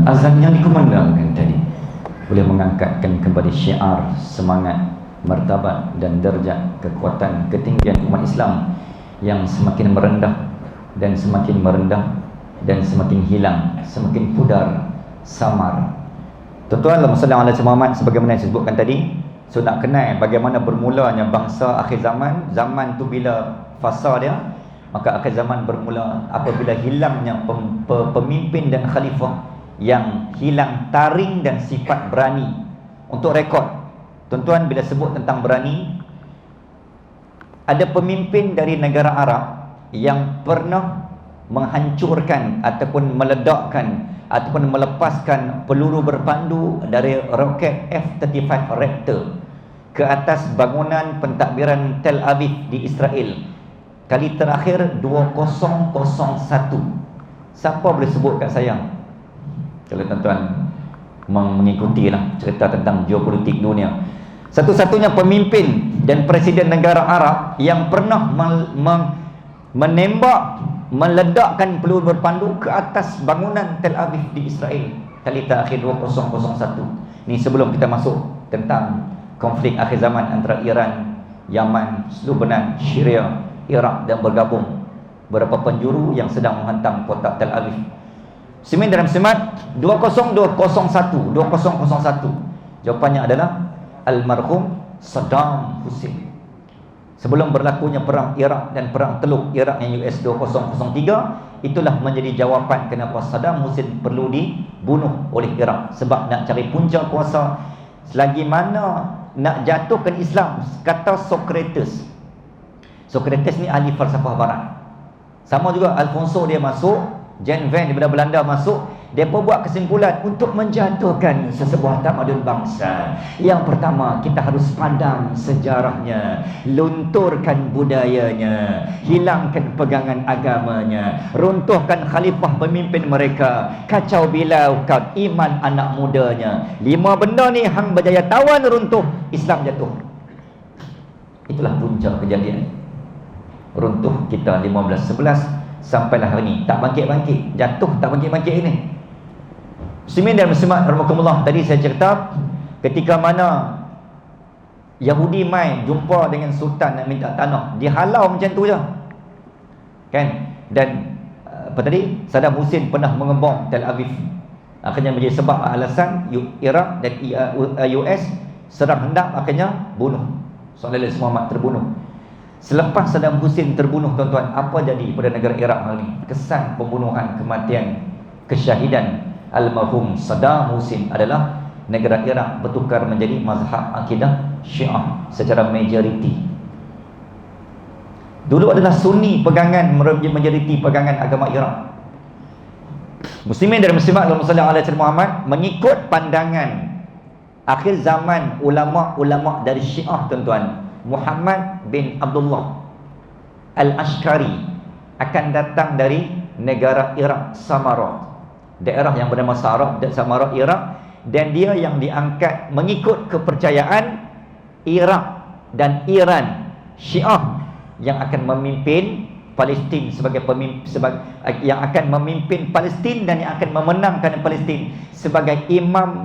azan yang dikumandangkan tadi boleh mengangkatkan kembali syiar semangat, martabat dan derajat kekuatan ketinggian umat Islam yang semakin merendah dan semakin merendah dan semakin hilang, semakin pudar, samar. Tuan-tuan, Allahumma salli ala Muhammad, sebagaimana yang saya sebutkan tadi. So nak kenal bagaimana bermulanya bangsa akhir zaman. Zaman tu bila fasa dia, maka akhir zaman bermula apabila hilangnya pemimpin dan khalifah yang hilang taring dan sifat berani. Untuk rekod, tuan-tuan, bila sebut tentang berani, ada pemimpin dari negara Arab yang pernah menghancurkan ataupun meledakkan ataupun melepaskan peluru berpandu dari roket F-35 Raptor ke atas bangunan pentadbiran Tel Aviv di Israel. Kali terakhir 2001. Siapa boleh sebut kat saya? Kalau tuan-tuan mengikuti lah cerita tentang geopolitik dunia, satu-satunya pemimpin dan presiden negara Arab yang pernah menembak, meledakkan peluru berpandu ke atas bangunan Tel Aviv di Israel kali terakhir 2001. Ni sebelum kita masuk tentang konflik akhir zaman antara Iran, Yaman, Lebanon, Syria, Iraq dan bergabung beberapa penjuru yang sedang menghantam kota Tel Aviv. Semin dalam semat 2001. Jawapannya adalah almarhum Saddam Hussein. Sebelum berlakunya perang Iraq dan perang Teluk Iraq yang US 2003, itulah menjadi jawapan kenapa Saddam Hussein perlu dibunuh oleh Iraq. Sebab nak cari punca kuasa. Selagi mana nak jatuhkan Islam, kata Socrates. Socrates ni ahli falsafah barat. Sama juga Alfonso dia masuk, Jan Van daripada Belanda masuk. Mereka buat kesimpulan untuk menjatuhkan sesebuah tamadun bangsa. Yang pertama, kita harus padam sejarahnya, lunturkan budayanya, hilangkan pegangan agamanya, runtuhkan khalifah pemimpin mereka, kacau bilaukan iman anak mudanya. 5 benda ni hang berjaya tawan runtuh, Islam jatuh. Itulah punca kejadian. Runtuh kita 1511 sampailah hari ini, tak bangkit-bangkit, jatuh tak bangkit-bangkit ini. Muslimin dan muslimat rahimakumullah, tadi saya cerita ketika mana Yahudi mai jumpa dengan sultan nak minta tanah, dihalau macam tu je. Kan? Dan apa tadi? Saddam Hussein pernah mengebom Tel Aviv. Akhirnya menjadi sebab alasan Iraq dan US serang hendak, akhirnya bunuh. Sallallahu alaihi Muhammad terbunuh. Selepas Saddam Hussein terbunuh, tuan-tuan, apa jadi pada negara Iraq hari ini? Kesan pembunuhan, kematian, kesyahidan almarhum Saddam Hussein adalah negara Iraq bertukar menjadi mazhab akidah Syiah secara majoriti. Dulu adalah Sunni pegangan, majoriti pegangan agama Iraq. Muslimin dan muslimat sallallahu alaihi Muhammad mengikut pandangan akhir zaman ulama-ulama dari Syiah, tuan-tuan, Muhammad bin Abdullah Al-Ashqari akan datang dari negara Iraq, Samarra, daerah yang bernama Samarra, Iraq, dan dia yang diangkat mengikut kepercayaan Iraq dan Iran, Syiah yang akan memimpin Palestin sebagai yang akan memimpin Palestin dan yang akan memenangkan Palestin sebagai Imam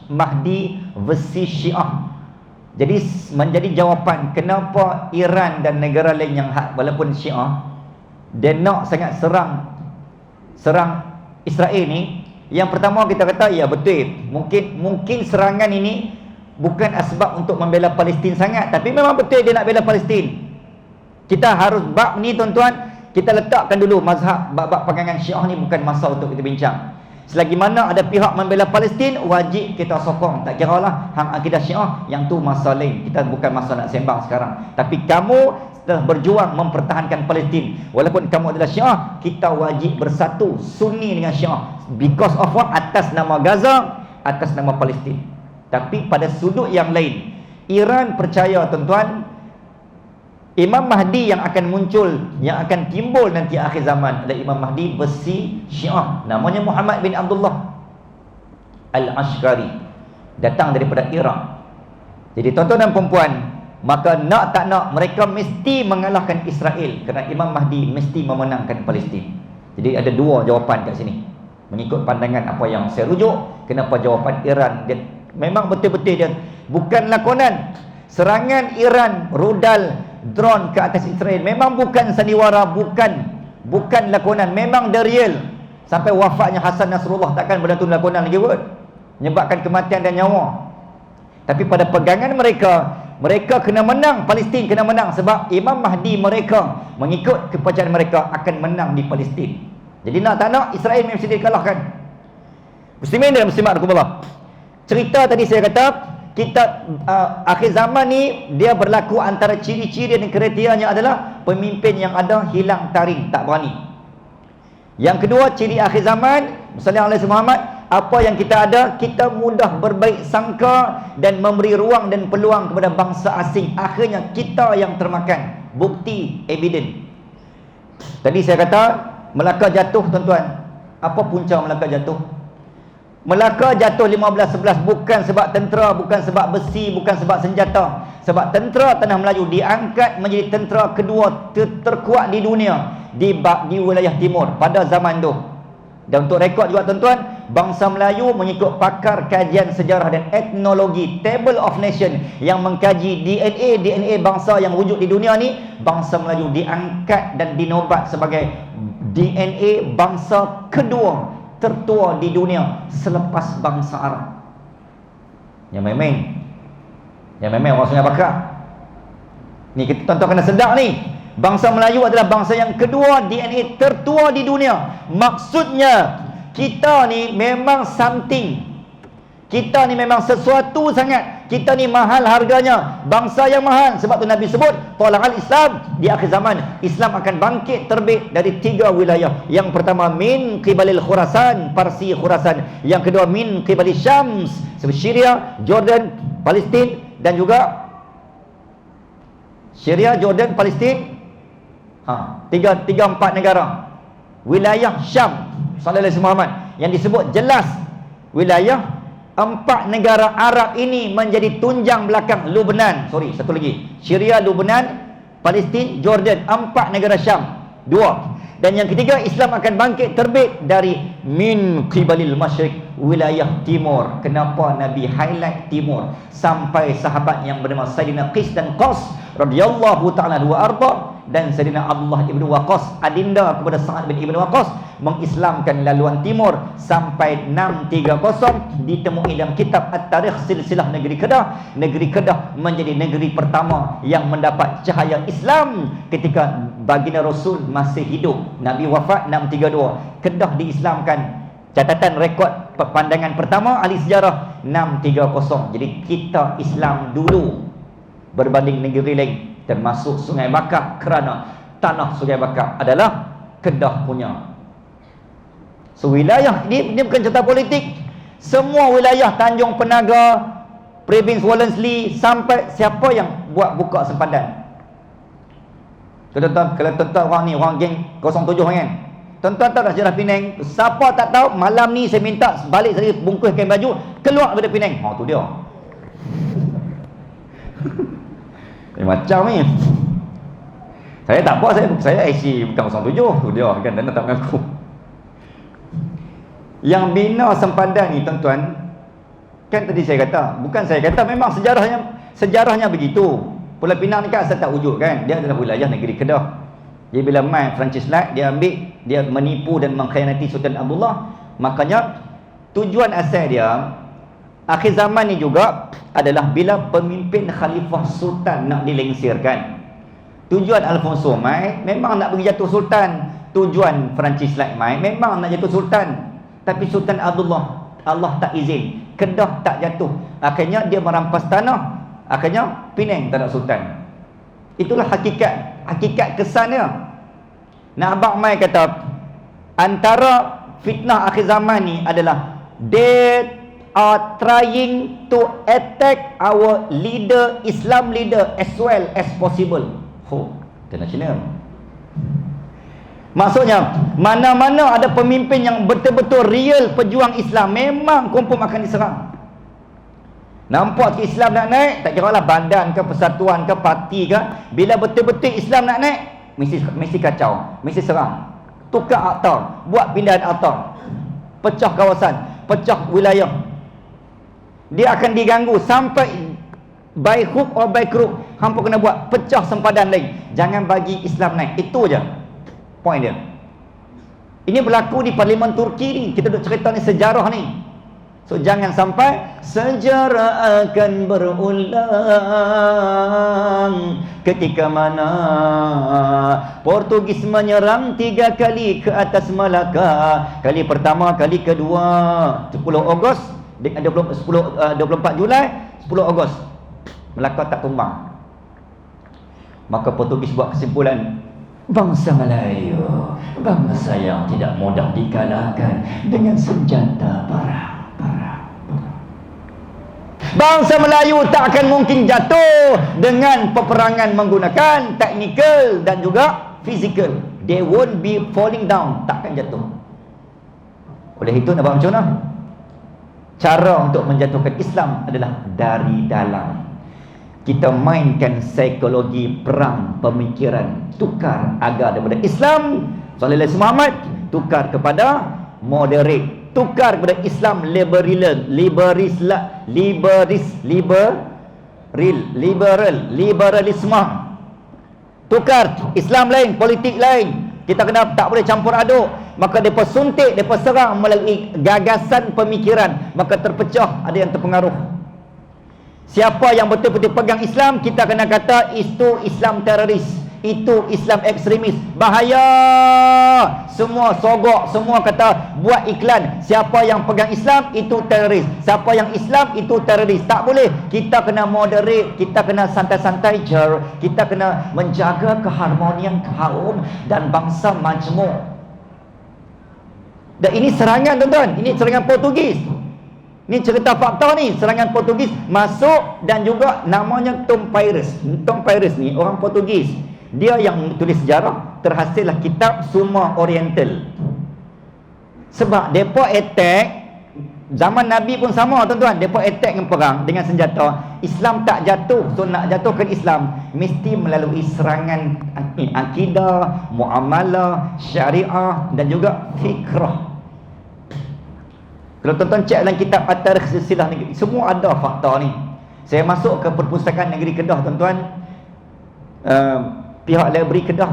Mahdi versi Syiah. Jadi menjadi jawapan kenapa Iran dan negara lain yang walaupun Syiah dia nak sangat serang Israel ni. Yang pertama kita kata ya betul, mungkin serangan ini bukan asbab untuk membela Palestin sangat, tapi memang betul dia nak bela Palestin. Kita harus bab ni, tuan-tuan, kita letakkan dulu mazhab bab pegangan Syiah ni bukan masa untuk kita bincang. Selagi mana ada pihak membela Palestin, wajib kita sokong. Tak kira lah hang akidah Syiah, yang tu masa lain. Kita bukan masa nak sembang sekarang. Tapi kamu telah berjuang mempertahankan Palestin. Walaupun kamu adalah Syiah, kita wajib bersatu Sunni dengan Syiah. Because of what? Atas nama Gaza, atas nama Palestin. Tapi pada sudut yang lain, Iran percaya, tuan-tuan, Imam Mahdi yang akan muncul, yang akan timbul nanti akhir zaman adalah Imam Mahdi versi Syiah, namanya Muhammad bin Abdullah Al-Ashqari, datang daripada Iraq. Jadi tuan-tuan dan puan-puan, maka nak tak nak mereka mesti mengalahkan Israel, kerana Imam Mahdi mesti memenangkan Palestin. Jadi ada dua jawapan kat sini mengikut pandangan apa yang saya rujuk. Kenapa jawapan Iran dia memang betul-betul dia bukan lakonan. Serangan Iran, rudal, drone ke atas Israel memang bukan sandiwara, bukan lakonan, memang the real. Sampai wafatnya Hasan Nasrullah takkan benda tu lakonan lagi kot, menyebabkan kematian dan nyawa. Tapi pada pegangan mereka kena menang, Palestin kena menang, sebab Imam Mahdi mereka mengikut kepercayaan mereka akan menang di Palestin. Jadi nak tak nak Israel mesti dikalahkan. Muslimin dan muslimat rahimakumullah. Cerita tadi saya kata kita akhir zaman ni dia berlaku antara ciri-ciri dan kriterianya adalah pemimpin yang ada hilang taring, tak berani. Yang kedua, ciri akhir zaman sallallahu alaihi Muhammad, apa yang kita ada, kita mudah berbaik sangka dan memberi ruang dan peluang kepada bangsa asing. Akhirnya kita yang termakan. Bukti, evidence. Tadi saya kata Melaka jatuh, tuan-tuan. Apa punca Melaka jatuh? Melaka jatuh 1511 bukan sebab tentera, bukan sebab besi, bukan sebab senjata. Sebab tentera Tanah Melayu diangkat menjadi tentera kedua terkuat di dunia di wilayah timur pada zaman tu. Dan untuk rekod juga, tuan-tuan, bangsa Melayu mengikut pakar kajian sejarah dan etnologi Table of Nation yang mengkaji DNA bangsa yang wujud di dunia ni, bangsa Melayu diangkat dan dinobat sebagai DNA bangsa kedua tertua di dunia selepas bangsa Arab. Yang main orang Sungai Bakar ni, kita tuan-tuan kena sedar ni, bangsa Melayu adalah bangsa yang kedua DNA tertua di dunia. Maksudnya kita ni memang something, kita ni memang sesuatu sangat. Kita ni mahal harganya, bangsa yang mahal. Sebab tu Nabi sebut tala'al Islam, di akhir zaman Islam akan bangkit terbit dari 3 wilayah. Yang pertama min qibalil Khurasan, Parsi Khurasan. Yang kedua min qibalil Syams, Syria, Jordan, Palestin, dan juga Syria, Jordan, Palestin. 3-4 negara. Wilayah Syam sallallahu alaihi Muhammad yang disebut jelas wilayah 4 negara Arab ini menjadi tunjang belakang Lubnan. Satu lagi. Syria, Lubnan, Palestin, Jordan. 4 negara Syam. 2. Dan yang ketiga, Islam akan bangkit terbit dari min qibalil masyriq, wilayah timur. Kenapa Nabi highlight timur? Sampai sahabat yang bernama Sayyidina Qis dan Qas radhiyallahu ta'ala wa arda, dan Sayyidina Abdullah ibn Waqqas, adinda kepada Sa'ad bin Ibn Waqqas, mengislamkan laluan timur sampai 630 ditemui dalam kitab At-Tarikh Silsilah Negeri Kedah. Negeri Kedah menjadi negeri pertama yang mendapat cahaya Islam ketika baginda Rasul masih hidup. Nabi wafat 632, Kedah diislamkan. Catatan rekod pandangan pertama ahli sejarah 630. Jadi kita Islam dulu berbanding negeri lain, termasuk Sungai Bakar, kerana tanah Sungai Bakar adalah Kedah punya. So wilayah ini bukan cerita politik. Semua wilayah Tanjung Penaga, Province Walenslee, sampai siapa yang buat buka sempadan. Tuan-tuan, kalau tuan-tuan orang ni, orang geng 07 kan, tuan-tuan tahu dah sejarah Penang. Siapa tak tahu, malam ni saya minta balik saya bungkus kain baju, keluar daripada Penang. Tu dia. Macam ni. Saya tak apa, saya IC bukan 07. Tu dia kan, dan tak mengaku. Yang bina sempadan ni tuan-tuan, kan tadi saya kata, bukan saya kata, memang sejarahnya begitu. Pulau Pinang ni kan asal tak wujud kan, dia adalah wilayah negeri Kedah. Jadi bila main Francis Light, dia menipu dan mengkhianati Sultan Abdullah. Makanya tujuan asal dia akhir zaman ni juga adalah bila pemimpin khalifah sultan nak dilengsirkan. Tujuan Alfonso mai memang nak bagi jatuh sultan. Tujuan Francis Light mai memang nak jatuh sultan. Tapi Sultan Abdullah, Allah tak izin, Kedah tak jatuh. Akhirnya dia merampas tanah. Akhirnya Penang tak ada sultan. Itulah hakikat kesannya. Nak abang mai kata, antara fitnah akhir zaman ni adalah they are trying to attack our leader, Islam leader, as well as possible. International. Maksudnya, mana-mana ada pemimpin yang betul-betul real pejuang Islam, memang confirm akan diserang. Nampak Islam nak naik, tak kira lah badan ke, persatuan ke, parti ke, bila betul-betul Islam nak naik, mesti kacau, mesti serang. Tukar akta, buat pindahan akta, pecah kawasan, pecah wilayah. Dia akan diganggu sampai by hook or by crook. Hampa kena buat pecah sempadan lain. Jangan bagi Islam naik. Itu je point dia. Ini berlaku di Parlimen Turki ni. Kita duk cerita ni sejarah ni. So jangan sampai sejarah akan berulang ketika mana Portugis menyerang 3 kali ke atas Melaka. Kali pertama, kali kedua 10 Ogos, 24 Julai, 10 Ogos. Melaka tak tumbang. Maka Portugis buat kesimpulan, bangsa Melayu, bangsa yang tidak mudah dikalahkan dengan senjata parang. Bangsa Melayu tak akan mungkin jatuh dengan peperangan menggunakan teknikal dan juga fizikal. They won't be falling down, takkan jatuh. Oleh itu nak buat macam mana? Cara untuk menjatuhkan Islam adalah dari dalam. Kita mainkan psikologi perang pemikiran, tukar agar daripada Islam sallallahu alaihi Muhammad, tukar kepada moderate, tukar kepada Islam liberalisme. Tukar Islam lain, politik lain. Kita kena tak boleh campur aduk. Maka mereka suntik, mereka serang melalui gagasan pemikiran. Maka terpecah, ada yang terpengaruh. Siapa yang betul-betul pegang Islam, kita kena kata itu Islam teroris, itu Islam ekstremis. Bahaya. Semua sogok, semua kata buat iklan, siapa yang pegang Islam itu teroris, siapa yang Islam itu teroris. Tak boleh. Kita kena moderate, kita kena santai-santai je. Kita kena menjaga keharmonian kaum dan bangsa majmuk. Dan ini serangan tuan-tuan, ini serangan Portugis. Ini cerita fakta ni, serangan Portugis masuk. Dan juga namanya Tom Pires. Tom Pires ni orang Portugis. Dia yang tulis sejarah. Terhasillah kitab Summa Oriental. Sebab mereka attack Zaman Nabi pun sama tuan-tuan. Mereka attack dengan perang, dengan senjata. Islam tak jatuh. So nak jatuhkan Islam mesti melalui serangan akidah, muamalah, syariah dan juga fikrah. Kalau tuan-tuan cek dalam kitab At-Tarikh Silsilah Negeri, semua ada fakta ni. Saya masuk ke Perpustakaan Negeri Kedah tuan-tuan. Pihak library Kedah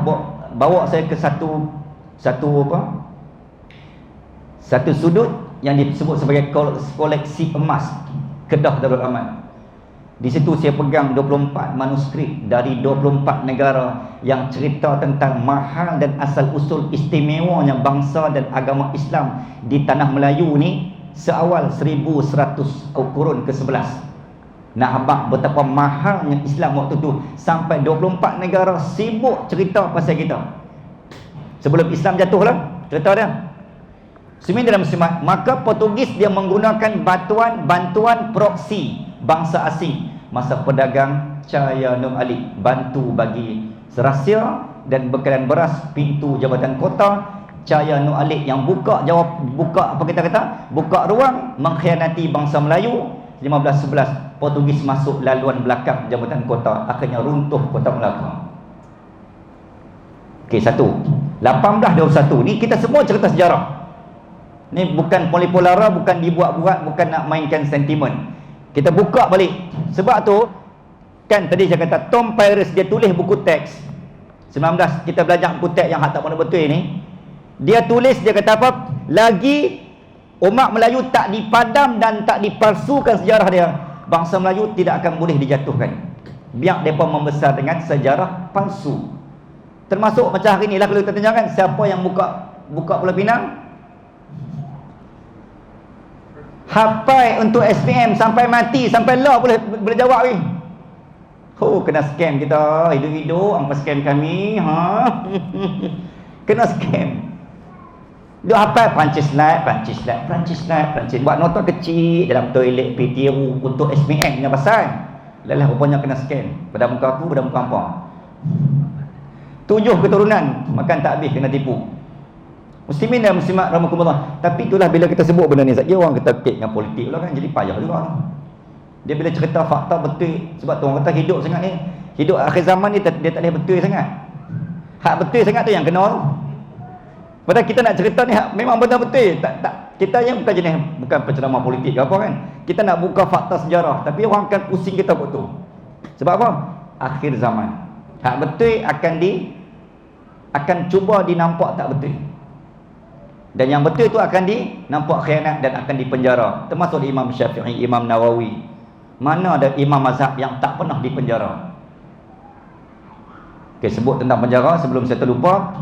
bawa saya ke satu sudut yang disebut sebagai koleksi emas Kedah Darul Aman. Di situ saya pegang 24 manuskrip dari 24 negara yang cerita tentang mahal dan asal usul istimewanya bangsa dan agama Islam di tanah Melayu ni seawal 1100 kurun ke-11. Nak habaq betapa mahalnya Islam waktu tu, sampai 24 negara sibuk cerita pasal kita. Sebelum Islam jatuh lah cerita dia. Muslimin dalam Muslimat, maka Portugis dia menggunakan bantuan proksi bangsa asing. Masa pedagang Cahaya Nur Ali bantu bagi serahsia dan bekalan beras pintu jabatan kota. Cahaya Nur Ali yang buka ruang mengkhianati bangsa Melayu. 1511 Portugis masuk laluan belakang jabatan kota, akhirnya runtuh kota Melaka. Okey, 1821 ni kita semua cerita sejarah. Ni bukan polipolara, bukan dibuat-buat, bukan nak mainkan sentimen. Kita buka balik. Sebab tu kan tadi saya kata Tom Paris dia tulis buku teks 19, kita belajar buku teks yang hak tak betul ni. Dia tulis, dia kata apa? Lagi umat Melayu tak dipadam dan tak dipalsukan sejarah dia, bangsa Melayu tidak akan boleh dijatuhkan. Biar mereka membesar dengan sejarah palsu. Termasuk macam hari ni lah, kalau kita tanyakan siapa yang buka Pulau Pinang, hafal untuk SPM sampai mati, sampai law boleh jawab ni. Kena scam kita, hidup-hidup angpa scam kami, kena scam. Dia hafal Perancis slide, buat nota kecil dalam toilet PTU untuk SPM punya pasal. Lelah rupanya kena scam. Pada muka aku, pada muka hampa. 7 keturunan makan tak habis, kena tipu. Muslimin dan muslimat rahmatullah. Tapi itulah bila kita sebut benda ni, dia orang kata kek dengan politik pula kan, jadi payah juga. Dia bila cerita fakta betul, sebab tu orang kata hidup sangat ni, hidup akhir zaman ni dia tak boleh betul sangat. Hak betul sangat tu yang kena tu. Padahal kita nak cerita ni memang benar betul. Tak kita yang bukan penceramah politik ke apa kan. Kita nak buka fakta sejarah, tapi orang akan pusing kita buat tu. Sebab apa? Akhir zaman. Hak betul akan cuba dinampak tak betul. Dan yang betul itu akan dinampak khianat dan akan dipenjara. Termasuk Imam Syafi'i, Imam Nawawi. Mana ada imam mazhab yang tak pernah dipenjara? Okay, sebut tentang penjara sebelum saya terlupa.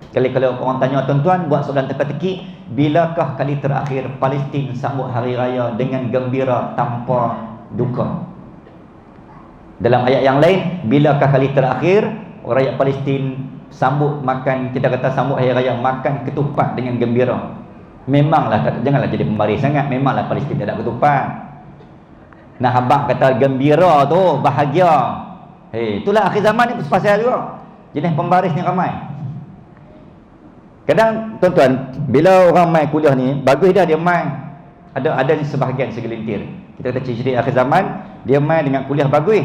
Kalau orang tanya tuan-tuan, buat soalan teka-teki, bilakah kali terakhir Palestin sambut hari raya dengan gembira tanpa duka? Dalam ayat yang lain, bilakah kali terakhir rakyat Palestin sambut makan, kita kata sambut hari raya makan ketupat dengan gembira? Memanglah, janganlah jadi pembaris sangat. Memanglah Palestin tak ada ketupat. Nah, habaq kata gembira tu bahagia. Itulah akhir zaman ni pasal juga. Jenis pembaris ni ramai. Kadang tuan-tuan, bila orang mai kuliah ni, bagus dah dia mai. Ada sebahagian segelintir. Kita kata ciri-ciri akhir zaman, dia mai dengan kuliah bagus.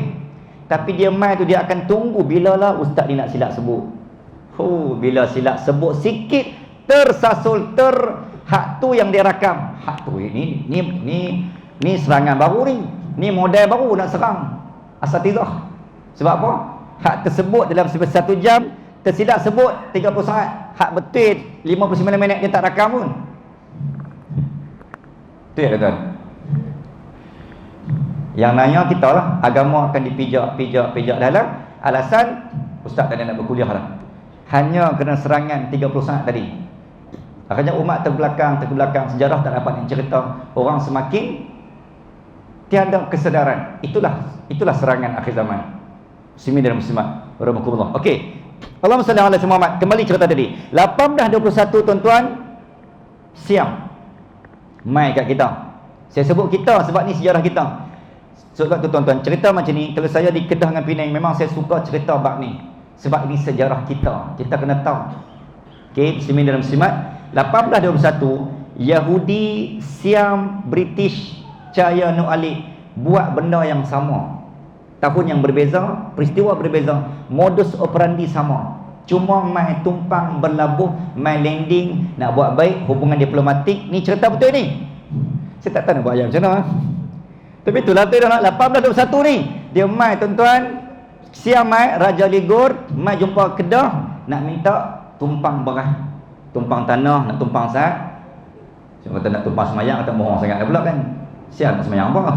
Tapi dia mai tu dia akan tunggu bilalah ustaz ni nak silap sebut. Bila silap sebut sikit, tersasul hak tu yang dia rakam. Hak tu ni serangan baru ni. Ni model baru nak serang asatizah. Sebab apa? Hak tersebut dalam 1 jam, tersilap sebut 30 saat. Hak betul 59 minit dia tak rakam pun. Tu ya tuan. Yang nanya kita lah, agama akan dipijak dalam alasan ustaz tak nak berkuliah lah. Hanya kena serangan 30 saat tadi. Akhirnya umat terbelakang, sejarah tak dapat cerita. Orang semakin tiada kesedaran. Itulah serangan akhir zaman. Muslimin dan muslimat rahimakumullah. Okey. Allahumma salli ala Muhammad. Kembali cerita tadi. 1821 tuan-tuan, siang mai kat kita. Saya sebut kita sebab ni sejarah kita. Sebab tu tuan-tuan, cerita macam ni, kalau saya di Kedah dengan Penang, memang saya suka cerita bab ni. Sebab ini sejarah kita. Kita kena tahu. Okey, muslimin dan muslimat, 1821 Yahudi, Siam, British, Chaya, Nur Ali buat benda yang sama. Tahun yang berbeza, peristiwa berbeza, modus operandi sama. Cuma mai tumpang berlabuh, mai landing, nak buat baik, hubungan diplomatik. Ni cerita betul ni. Saya tak tahu nak buat ayat macam mana. Tapi itulah tu dah 1821 ni. Dia mai tuan-tuan, Siam mai, Raja Ligor mai jumpa Kedah, nak minta tumpang beras, tumpang tanah, nak tumpang sat. Saya kata nak tumpang semayang, kata bohong sangat pula kan. Siap nak semayang apa?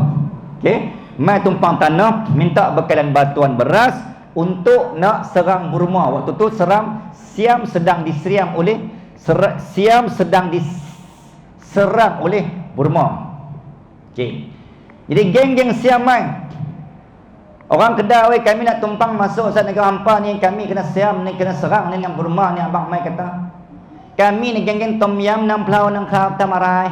Okey, mai tumpang tanah, minta bekalan bantuan beras untuk nak serang Burma. Waktu tu Siam sedang diserang oleh Burma. Okey. Jadi geng-geng Siam mai. Orang Kedah, weh kami nak tumpang masuk sat negara hampa ni, kami kena Siam ni, kena serang ni dengan Burma ni. Abang mai kata, kami ni geng-geng Tom Yam nang Plau nang Khao Tamarai.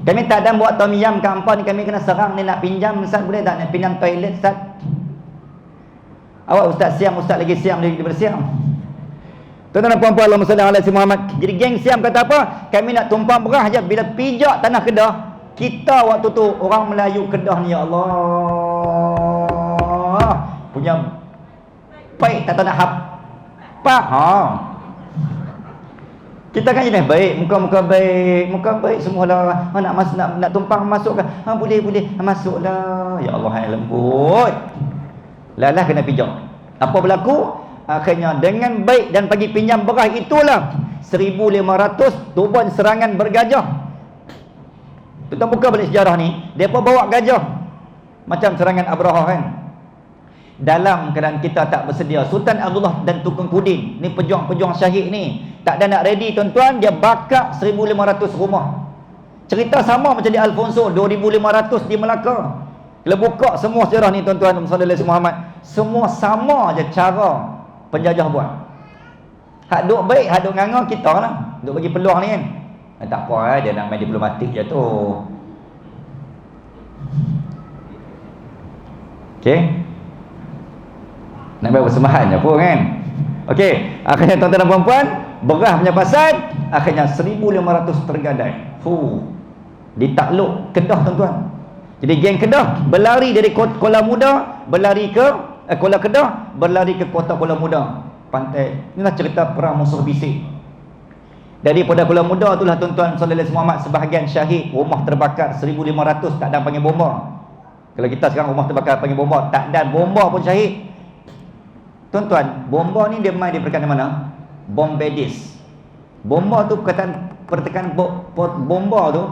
Kami tak ada buat Tom Yam ke hampa ni, kami kena serang ni, nak pinjam sat boleh tak? Nak pinjam toilet sat. Awak ustaz Siam, ustaz lagi Siam daripada Siam. Tuan-tuan dan puan-puan, Allahumma salli ala sayyidina Muhammad. Jadi geng Siam kata apa? Kami nak tumpang beras je. Bila pijak tanah Kedah, kita waktu tu orang Melayu Kedah ni, ya Allah, punya baik tak tahu nak apa. Kita kan jenis baik, muka baik semualah. Nak tumpang masuk kan? Boleh masuklah. Ya Allah, yang lembut. Lalah kena pijak. Apa berlaku? Akhirnya dengan baik dan bagi pinjam beras itulah 1500 Tuban serangan bergajah. Kita buka balik sejarah ni, depa bawa gajah macam serangan Abraha kan. Dalam keadaan kita tak bersedia, Sultan Abdullah dan Tukang Kudin ni pejuang-pejuang syahid ni tak ada nak ready tuan-tuan, dia bakar 1500 rumah. Cerita sama macam di Alfonso 2500 di Melaka. Kalau buka semua sejarah ni tuan-tuan sallallahu alaihi Muhammad, semua sama je cara penjajah buat. Hak duk baik, hak duk nganga kita lah, duk bagi peluang ni kan. Tak apa, dia nak main diplomatik je tu. Okey, nak buat persembahan je pun kan. Okey, akhirnya tuan-tuan dan puan-puan, beras punya pasal akhirnya 1500 tergadai. Ditakluk Kedah tuan-tuan. Jadi geng Kedah berlari dari Kuala Muda, berlari ke Kuala Kedah, berlari ke kota Kuala Muda, pantai. Inilah cerita perang musuh bisik. Daripada Kuala Muda itulah tuan-tuan sallallahu alaihi Muhammad, sebahagian syahid, rumah terbakar 1500, tak ada panggil bomba. Kalau kita sekarang rumah terbakar panggil bomba, tak ada bomba pun syahid. Tuan-tuan, bomba ni dia main di perkataan mana? Bombadis. Bomba tu perkataan bomba tu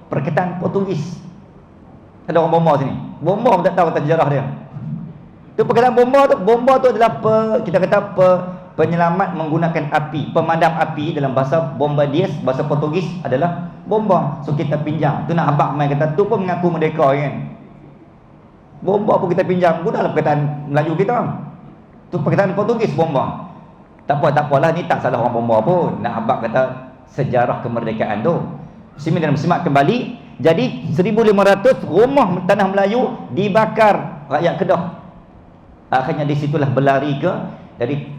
perkataan Portugis. Ada orang bomba sini. Bomba pun tak tahu kata sejarah dia. Tu perkataan bomba tu adalah kita kata penyelamat menggunakan api, pemadam api dalam bahasa Bombadies, bahasa Portugis adalah bomba. So kita pinjam. Tu nak abang main kata tu pun mengaku merdeka kan. Bomba pun kita pinjam, gunalah perkataan Melayu kita. Tu perkataan Portugis bomba. Tak apalah, ni tak salah orang bomba pun. Nak abang kata sejarah kemerdekaan tu. Simak dan simak kembali. Jadi 1500 rumah tanah Melayu dibakar rakyat Kedah. Akhirnya di situlah berlari ke dari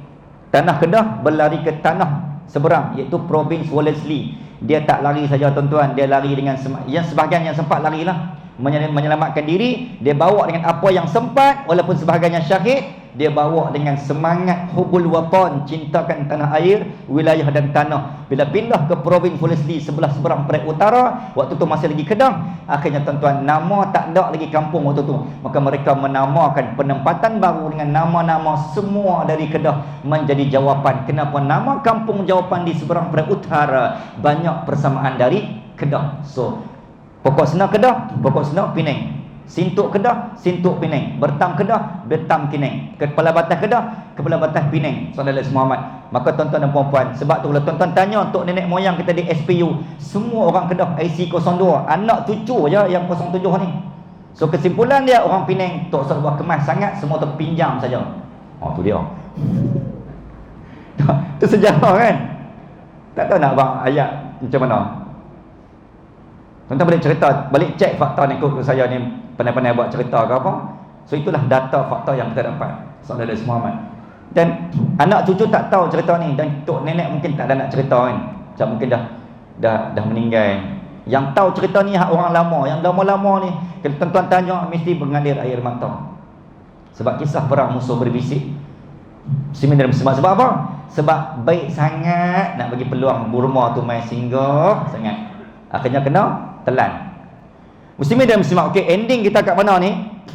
tanah Kedah, berlari ke tanah seberang, iaitu Provinsi Wellesley. Dia tak lari saja tuan-tuan, dia lari dengan yang sebahagian yang sempat larilah menyelamatkan diri. Dia bawa dengan apa yang sempat, walaupun sebahagiannya syahid. Dia bawa dengan semangat hubul watan, cintakan tanah air, wilayah dan tanah. Bila pindah ke Provinsi Wellesley sebelah seberang Perak Utara, waktu tu masih lagi Kedah. Akhirnya tuan-tuan, nama tak ada lagi kampung waktu tu. Maka mereka menamakan penempatan baru dengan nama-nama semua dari Kedah menjadi jawapan. Kenapa nama kampung jawapan di seberang Perak Utara banyak persamaan dari Kedah. So, pokok senar Kedah, pokok senar Penang. Sintuk Kedah, Sintuk Penang. Bertam Kedah, Bertam Penang. Kepala Batas Kedah, Kepala Batas Penang. Sallallahu alaihi Muhammad. Maka tuan-tuan dan puan-puan, sebab tu kalau tuan-tuan tanya untuk nenek moyang kita di SPU, semua orang Kedah IC02, anak cucu je yang 07 ni. So kesimpulan dia, orang Penang tak usah buat kemas sangat, semua terpinjam saja. Tu dia. Tu sejarah kan. Tak tahu nak bang ayat macam mana. Tuan-tuan boleh cerita, balik cek fakta ni ikut saya ni pandai-pandai buat cerita ke apa. So itulah data fakta yang kita dapat. Sallallahu alaihi Muhammad. Dan anak cucu tak tahu cerita ni, dan tok nenek mungkin tak ada nak cerita kan. Macam mungkin dah meninggal. Yang tahu cerita ni orang lama, yang lama-lama ni kalau tuan-tuan tanya mesti mengalir air mata. Sebab kisah perang musuh berbisik. Sebab apa? Sebab baik sangat nak bagi peluang Burma tu main singgah sangat. Akhirnya kena telan. Muslimin dan muslimat, okey, ending kita kat mana ni?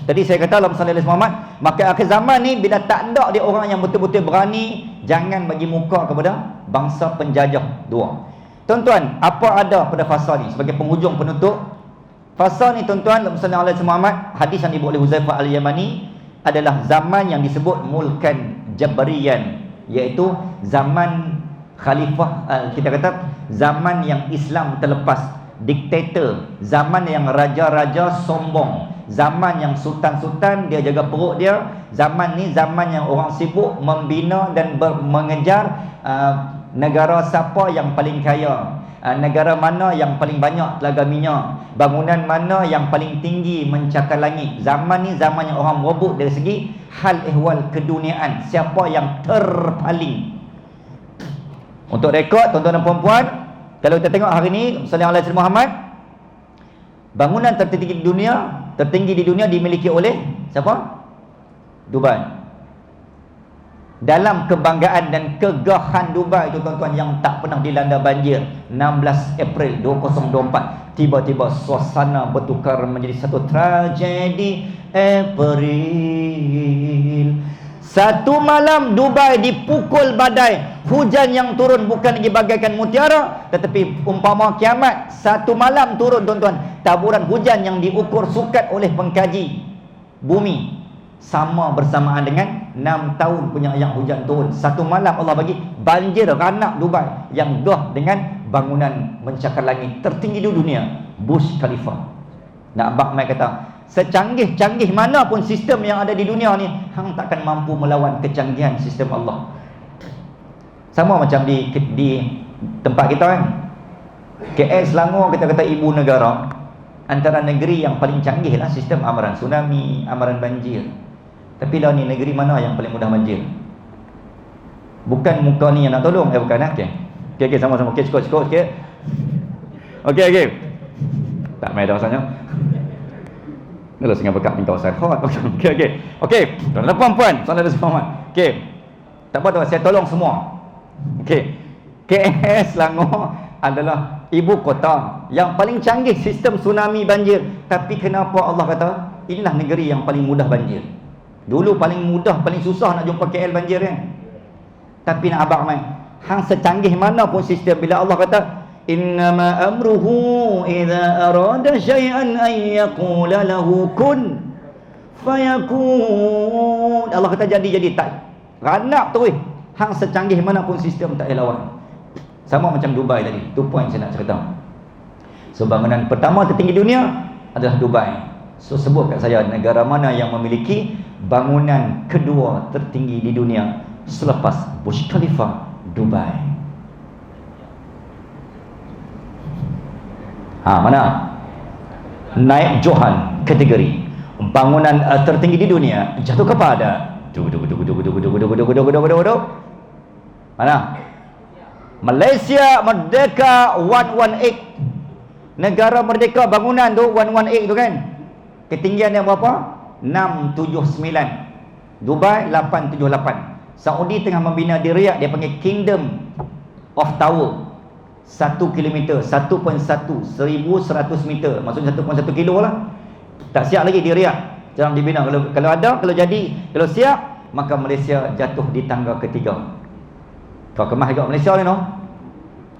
Tadi saya kata dalam Sallallahu Alaihi Muhammad, maka akhir zaman ni bila tak ada dia orang yang betul-betul berani, jangan bagi muka kepada bangsa penjajah dua. Tuan-tuan, apa ada pada fasa ni sebagai penghujung penutup? Fasa ni tuan-tuan dalam Sallallahu Alaihi Muhammad, hadis yang dibawa oleh Huzaifah Al-Yamani adalah zaman yang disebut mulkan Jabariyan, iaitu zaman khalifah, kita kata zaman yang Islam terlepas, diktator, zaman yang raja-raja sombong, zaman yang sultan-sultan dia jaga perut dia. Zaman ni zaman yang orang sibuk membina dan mengejar negara siapa yang paling kaya, negara mana yang paling banyak telaga minyak, bangunan mana yang paling tinggi mencakar langit. Zaman ni zaman yang orang berebut dari segi hal ehwal keduniaan, siapa yang terpaling. Untuk rekod tuan-tuan dan puan-puan, kalau kita tengok hari ni Sallallahu Alaihi Muhammad, bangunan tertinggi di dunia dimiliki oleh siapa? Dubai. Dalam kebanggaan dan kegahan Dubai itu tuan-tuan, yang tak pernah dilanda banjir, 16 April 2024 tiba-tiba suasana bertukar menjadi satu tragedi. April, satu malam Dubai dipukul badai, hujan yang turun bukan lagi bagaikan mutiara, tetapi umpama kiamat. Satu malam turun tuan-tuan, taburan hujan yang diukur sukat oleh pengkaji bumi, sama bersamaan dengan 6 tahun punya yang hujan turun. Satu malam Allah bagi banjir ranak Dubai yang gah dengan bangunan mencakar langit tertinggi di dunia, Burj Khalifa. Nak abang mai kata, secanggih-canggih mana pun sistem yang ada di dunia ni, hang takkan mampu melawan kecanggihan sistem Allah. Sama macam di tempat kita kan, KL Selangor, kita kata ibu negara, antara negeri yang paling canggih lah sistem amaran tsunami, amaran banjir. Tapi lah ni negeri mana yang paling mudah banjir? Bukan muka ni yang nak tolong, bukan lah. Okey, sama-sama. Okey, cukup sikit. Okey. Tak main dah rasanya. Dah sengaja berkat minta usaha hot. Okey. Tuan-tuan puan-puan, Sallallahu Alaihi Muhammad. Okey. Tak apa, saya tolong semua. Okey. KL Selangor adalah ibu kota yang paling canggih sistem tsunami banjir. Tapi kenapa Allah kata inilah negeri yang paling mudah banjir? Dulu paling mudah, paling susah nak jumpa KL banjir kan. Tapi nak abang mai, hang secanggih mana pun sistem, bila Allah kata innama amruhu idza arada syai'an ay yaqula lahu kun fayakun. Allah kata jadi tak. Ranak tu hang secanggih mana pun sistem tak boleh lawan. Sama macam Dubai tadi. Tu point saya nak cerita. So bangunan pertama tertinggi dunia adalah Dubai. So sebut kat saya negara mana yang memiliki bangunan kedua tertinggi di dunia selepas Burj Khalifa? Dubai. Mana? Naik Johan kategori bangunan tertinggi di dunia jatuh kepada mana? Malaysia Merdeka 118. Negara Merdeka bangunan tu 118 tu kan, ketinggian yang berapa? 679. Dubai 878. Saudi tengah membina di Riyadh, dia panggil Kingdom of Tower. 1 km, 1.1 1100 meter, maksudnya 1.1 kilo lah. Tak siap lagi di Riyadh, jangan dibina. Kalau ada, kalau jadi, kalau siap, maka Malaysia jatuh di tangga ketiga. Kau kemah juga Malaysia ni no.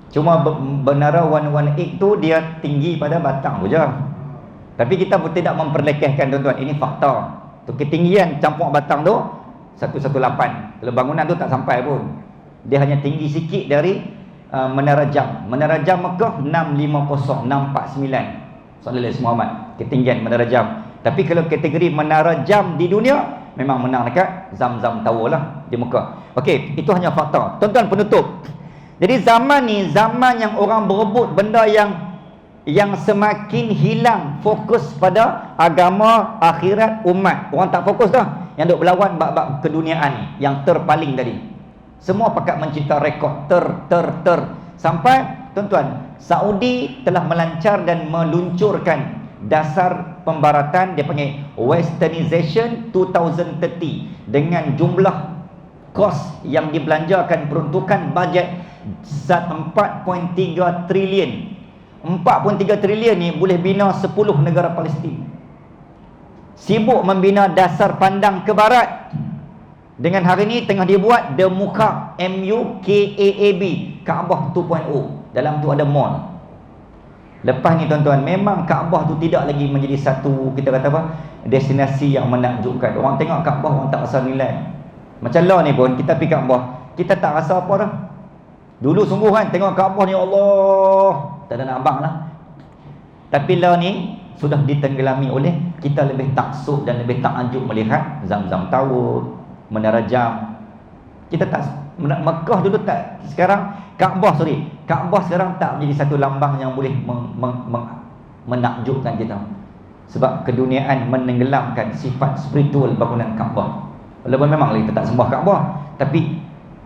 Cuma Menara 118 tu dia tinggi pada batang saja. Tapi kita pun tidak memperlekehkan tuan-tuan, ini fakta. Tu ketinggian campur batang tu 118. Kalau bangunan tu tak sampai pun, dia hanya tinggi sikit dari Menara Jam. Menara Jam Mekah 650, 649. Sallallahu Alaihi Muhammad, ketinggian Menara Jam. Tapi kalau kategori Menara Jam di dunia, memang menang dekat Zamzam Tower lah di Mekah. Okey, itu hanya fakta. Tuan-tuan penutup. Jadi zaman ni zaman yang orang berebut benda yang semakin hilang fokus pada agama, akhirat, umat. Orang tak fokus dah. Yang duk berlawan bab-bab keduniaan ni, yang terpaling tadi. Semua pakat mencipta rekod Sampai tuan-tuan, Saudi telah melancar dan meluncurkan dasar pembaratan, dia panggil Westernization 2030, dengan jumlah kos yang dibelanjakan, peruntukan bajet 4.3 trilion. 4.3 trilion ni boleh bina 10 negara Palestin. Sibuk membina dasar pandang ke barat. Dengan hari ni tengah dia buat The Mukab, MUKAAB, Kaabah 2.0. Dalam tu ada mall. Lepas ni tuan-tuan, memang Kaabah tu tidak lagi menjadi satu, kita kata apa, destinasi yang menakjubkan. Orang tengok Kaabah, orang tak rasa nilai. Macam lah ni pun, kita pergi Kaabah, kita tak rasa apa dah. Dulu sungguh kan, tengok Kaabah ni, Allah, tak ada nak abang lah. Tapi lah ni sudah ditenggelami oleh, kita lebih taksub dan lebih takjub melihat Zam-Zam Tower, Menara Jam. Kita tak, Mekah dulu tak, sekarang Kaabah sekarang tak menjadi satu lambang yang boleh menakjubkan kita. Sebab keduniaan menenggelamkan sifat spiritual bangunan Kaabah. Walaupun memang kita tak sembah Kaabah, tapi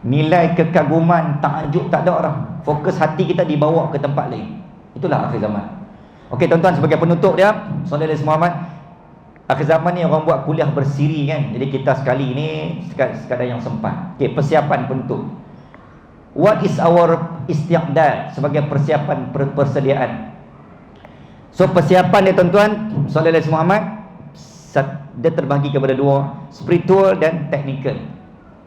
nilai kekaguman, takjub tak ada dah. Fokus hati kita dibawa ke tempat lain. Itulah akhir zaman. Okey tuan-tuan, sebagai penutup dia, Sallallahu Alaihi Muhammad, akhir zaman ni orang buat kuliah bersiri kan. Jadi kita sekali ni sekadar yang sempat. Okey, persiapan penutup. What is our istiqdal, sebagai persiapan persediaan. So persiapan dia tuan-tuan, Sallallahu Alaihi Muhammad, dia terbahagi kepada dua, spiritual dan technical.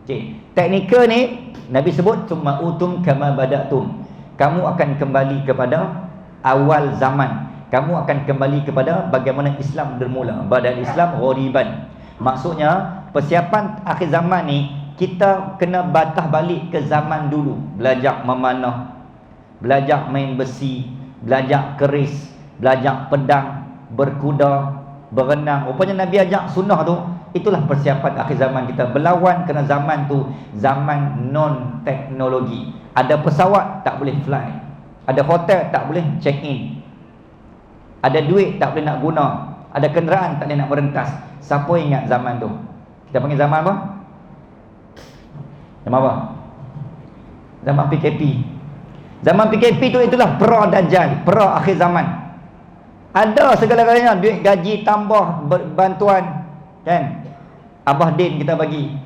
Okey, technical ni Nabi sebut summa utum kama badatum. Kamu akan kembali kepada awal zaman. Kamu akan kembali kepada bagaimana Islam bermula. Badal Islam ghoriban. Maksudnya persiapan akhir zaman ni, kita kena batah balik ke zaman dulu. Belajar memanah, belajar main besi, belajar keris, belajar pedang, berkuda, berenang. Rupanya Nabi ajak sunnah tu. Itulah persiapan akhir zaman kita. Berlawan kerana zaman tu zaman non teknologi. Ada pesawat tak boleh fly, ada hotel tak boleh check in, ada duit tak boleh nak guna, ada kenderaan tak boleh nak merentas. Siapa ingat zaman tu? Kita panggil zaman apa? Zaman apa? Zaman PKP. Zaman PKP tu itulah pra-dajjal, pra-akhir zaman. Ada segala-galanya, duit gaji tambah, bantuan kan. Abah Din kita bagi,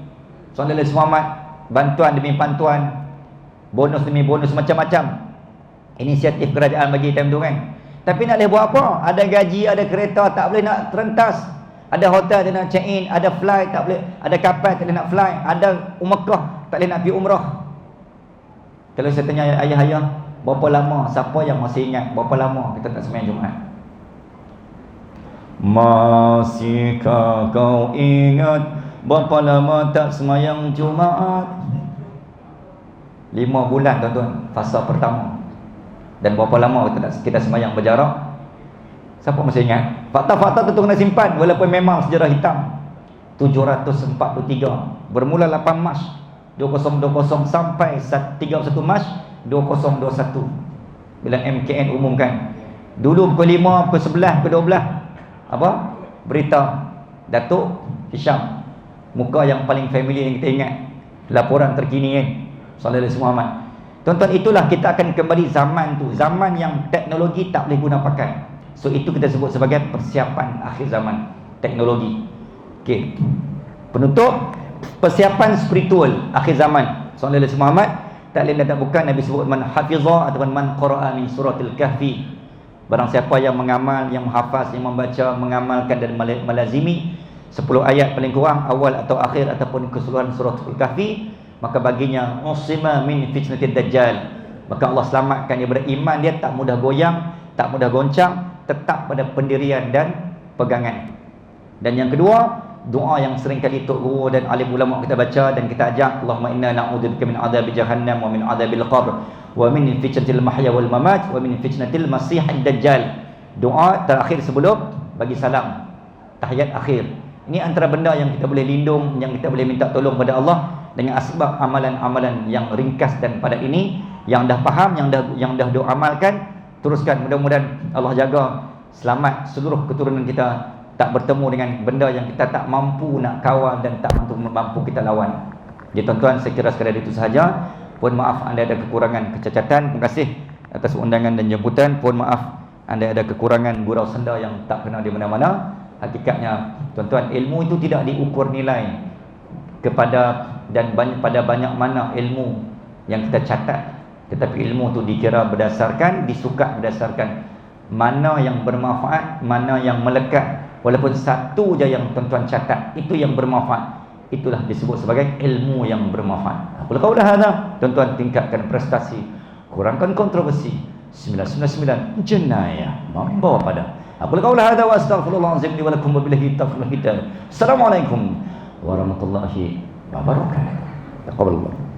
Sallallahu Alaihi Muhammad, bantuan demi bantuan, bonus demi bonus, macam-macam inisiatif kerajaan bagi time tu kan. Tapi nak boleh buat apa? Ada gaji, ada kereta tak boleh nak terentas, ada hotel tak nak check in, ada flight tak boleh, ada kapal tak boleh nak fly, ada Mekah tak boleh nak pergi umrah. Kalau saya tanya ayah-ayah, berapa lama, siapa yang masih ingat berapa lama kita tak sembahyang Jumaat? Masihkah kau ingat berapa lama tak sembahyang Jumaat? 5 bulan tuan-tuan, fasa pertama. Dan berapa lama kita sembahyang berjarak? Siapa masih ingat? Fakta-fakta tu kena simpan. Walaupun memang sejarah hitam. 743 bermula 8 Mac 2020 sampai 31 Mac 2021 bila MKN umumkan. Dulu pukul 5, pukul 11, pukul 12 apa? Berita Datuk Hisham, muka yang paling familiar yang kita ingat, laporan terkini kan, Sallallahu Alaihi Muhammad. Tuan-tuan, itulah kita akan kembali zaman tu, zaman yang teknologi tak boleh guna pakai. So itu kita sebut sebagai persiapan akhir zaman, teknologi. Okey, penutup, persiapan spiritual akhir zaman, Sallallahu Alaihi Muhammad. Tak lain dan tak bukan Nabi sebut man hafizah ataupun man qara'a min suratil kahfi. Barang siapa yang mengamal, yang menghafaz, yang membaca, mengamalkan dan melazimi 10 ayat paling kurang, awal atau akhir ataupun keseluruhan suratul kahfi, maka baginya usima min fitnatid dajjal. Maka Allah selamatkan dia, beriman dia tak mudah goyang, tak mudah goncang, tetap pada pendirian dan pegangan. Dan yang kedua, doa yang sering kali Tok Guru dan alim ulama kita baca dan kita ajak, Allahumma inna na'udzubika min adzabi jahannam wa min adzabil qabr wa min fitnatil mahya wal mamat wa min fitnatil masiihid dajjal. Doa terakhir sebelum bagi salam, tahiyat akhir. Ini antara benda yang kita boleh lindung, yang kita boleh minta tolong pada Allah dengan asbab amalan-amalan yang ringkas dan padat ini. Yang dah faham, yang dah doamalkan, teruskan. Mudah-mudahan Allah jaga selamat seluruh keturunan kita, tak bertemu dengan benda yang kita tak mampu nak kawal dan tak mampu kita lawan. Jadi tuan-tuan, saya kira sekadar itu sahaja. Mohon maaf anda ada kekurangan, kecacatan. Terima kasih atas undangan dan jemputan. Mohon maaf anda ada kekurangan, gurau senda yang tak kena di mana-mana. Hakikatnya tuan-tuan, ilmu itu tidak diukur nilai kepada dan pada banyak mana ilmu yang kita catat, tetapi ilmu itu dikira berdasarkan, disukat berdasarkan mana yang bermanfaat, mana yang melekat. Walaupun satu je yang tuan-tuan catat itu yang bermanfaat, itulah disebut sebagai ilmu yang bermanfaat. Apa kau dah ada? Tuan-tuan tingkatkan prestasi, kurangkan kontroversi. 999 jenayah membawa pada. Apa kau dah ada? Astaghfirullahalazim li wa lakum wa billahi taufiq. Assalamualaikum warahmatullahi wabarakatuh. Taqabbalallah.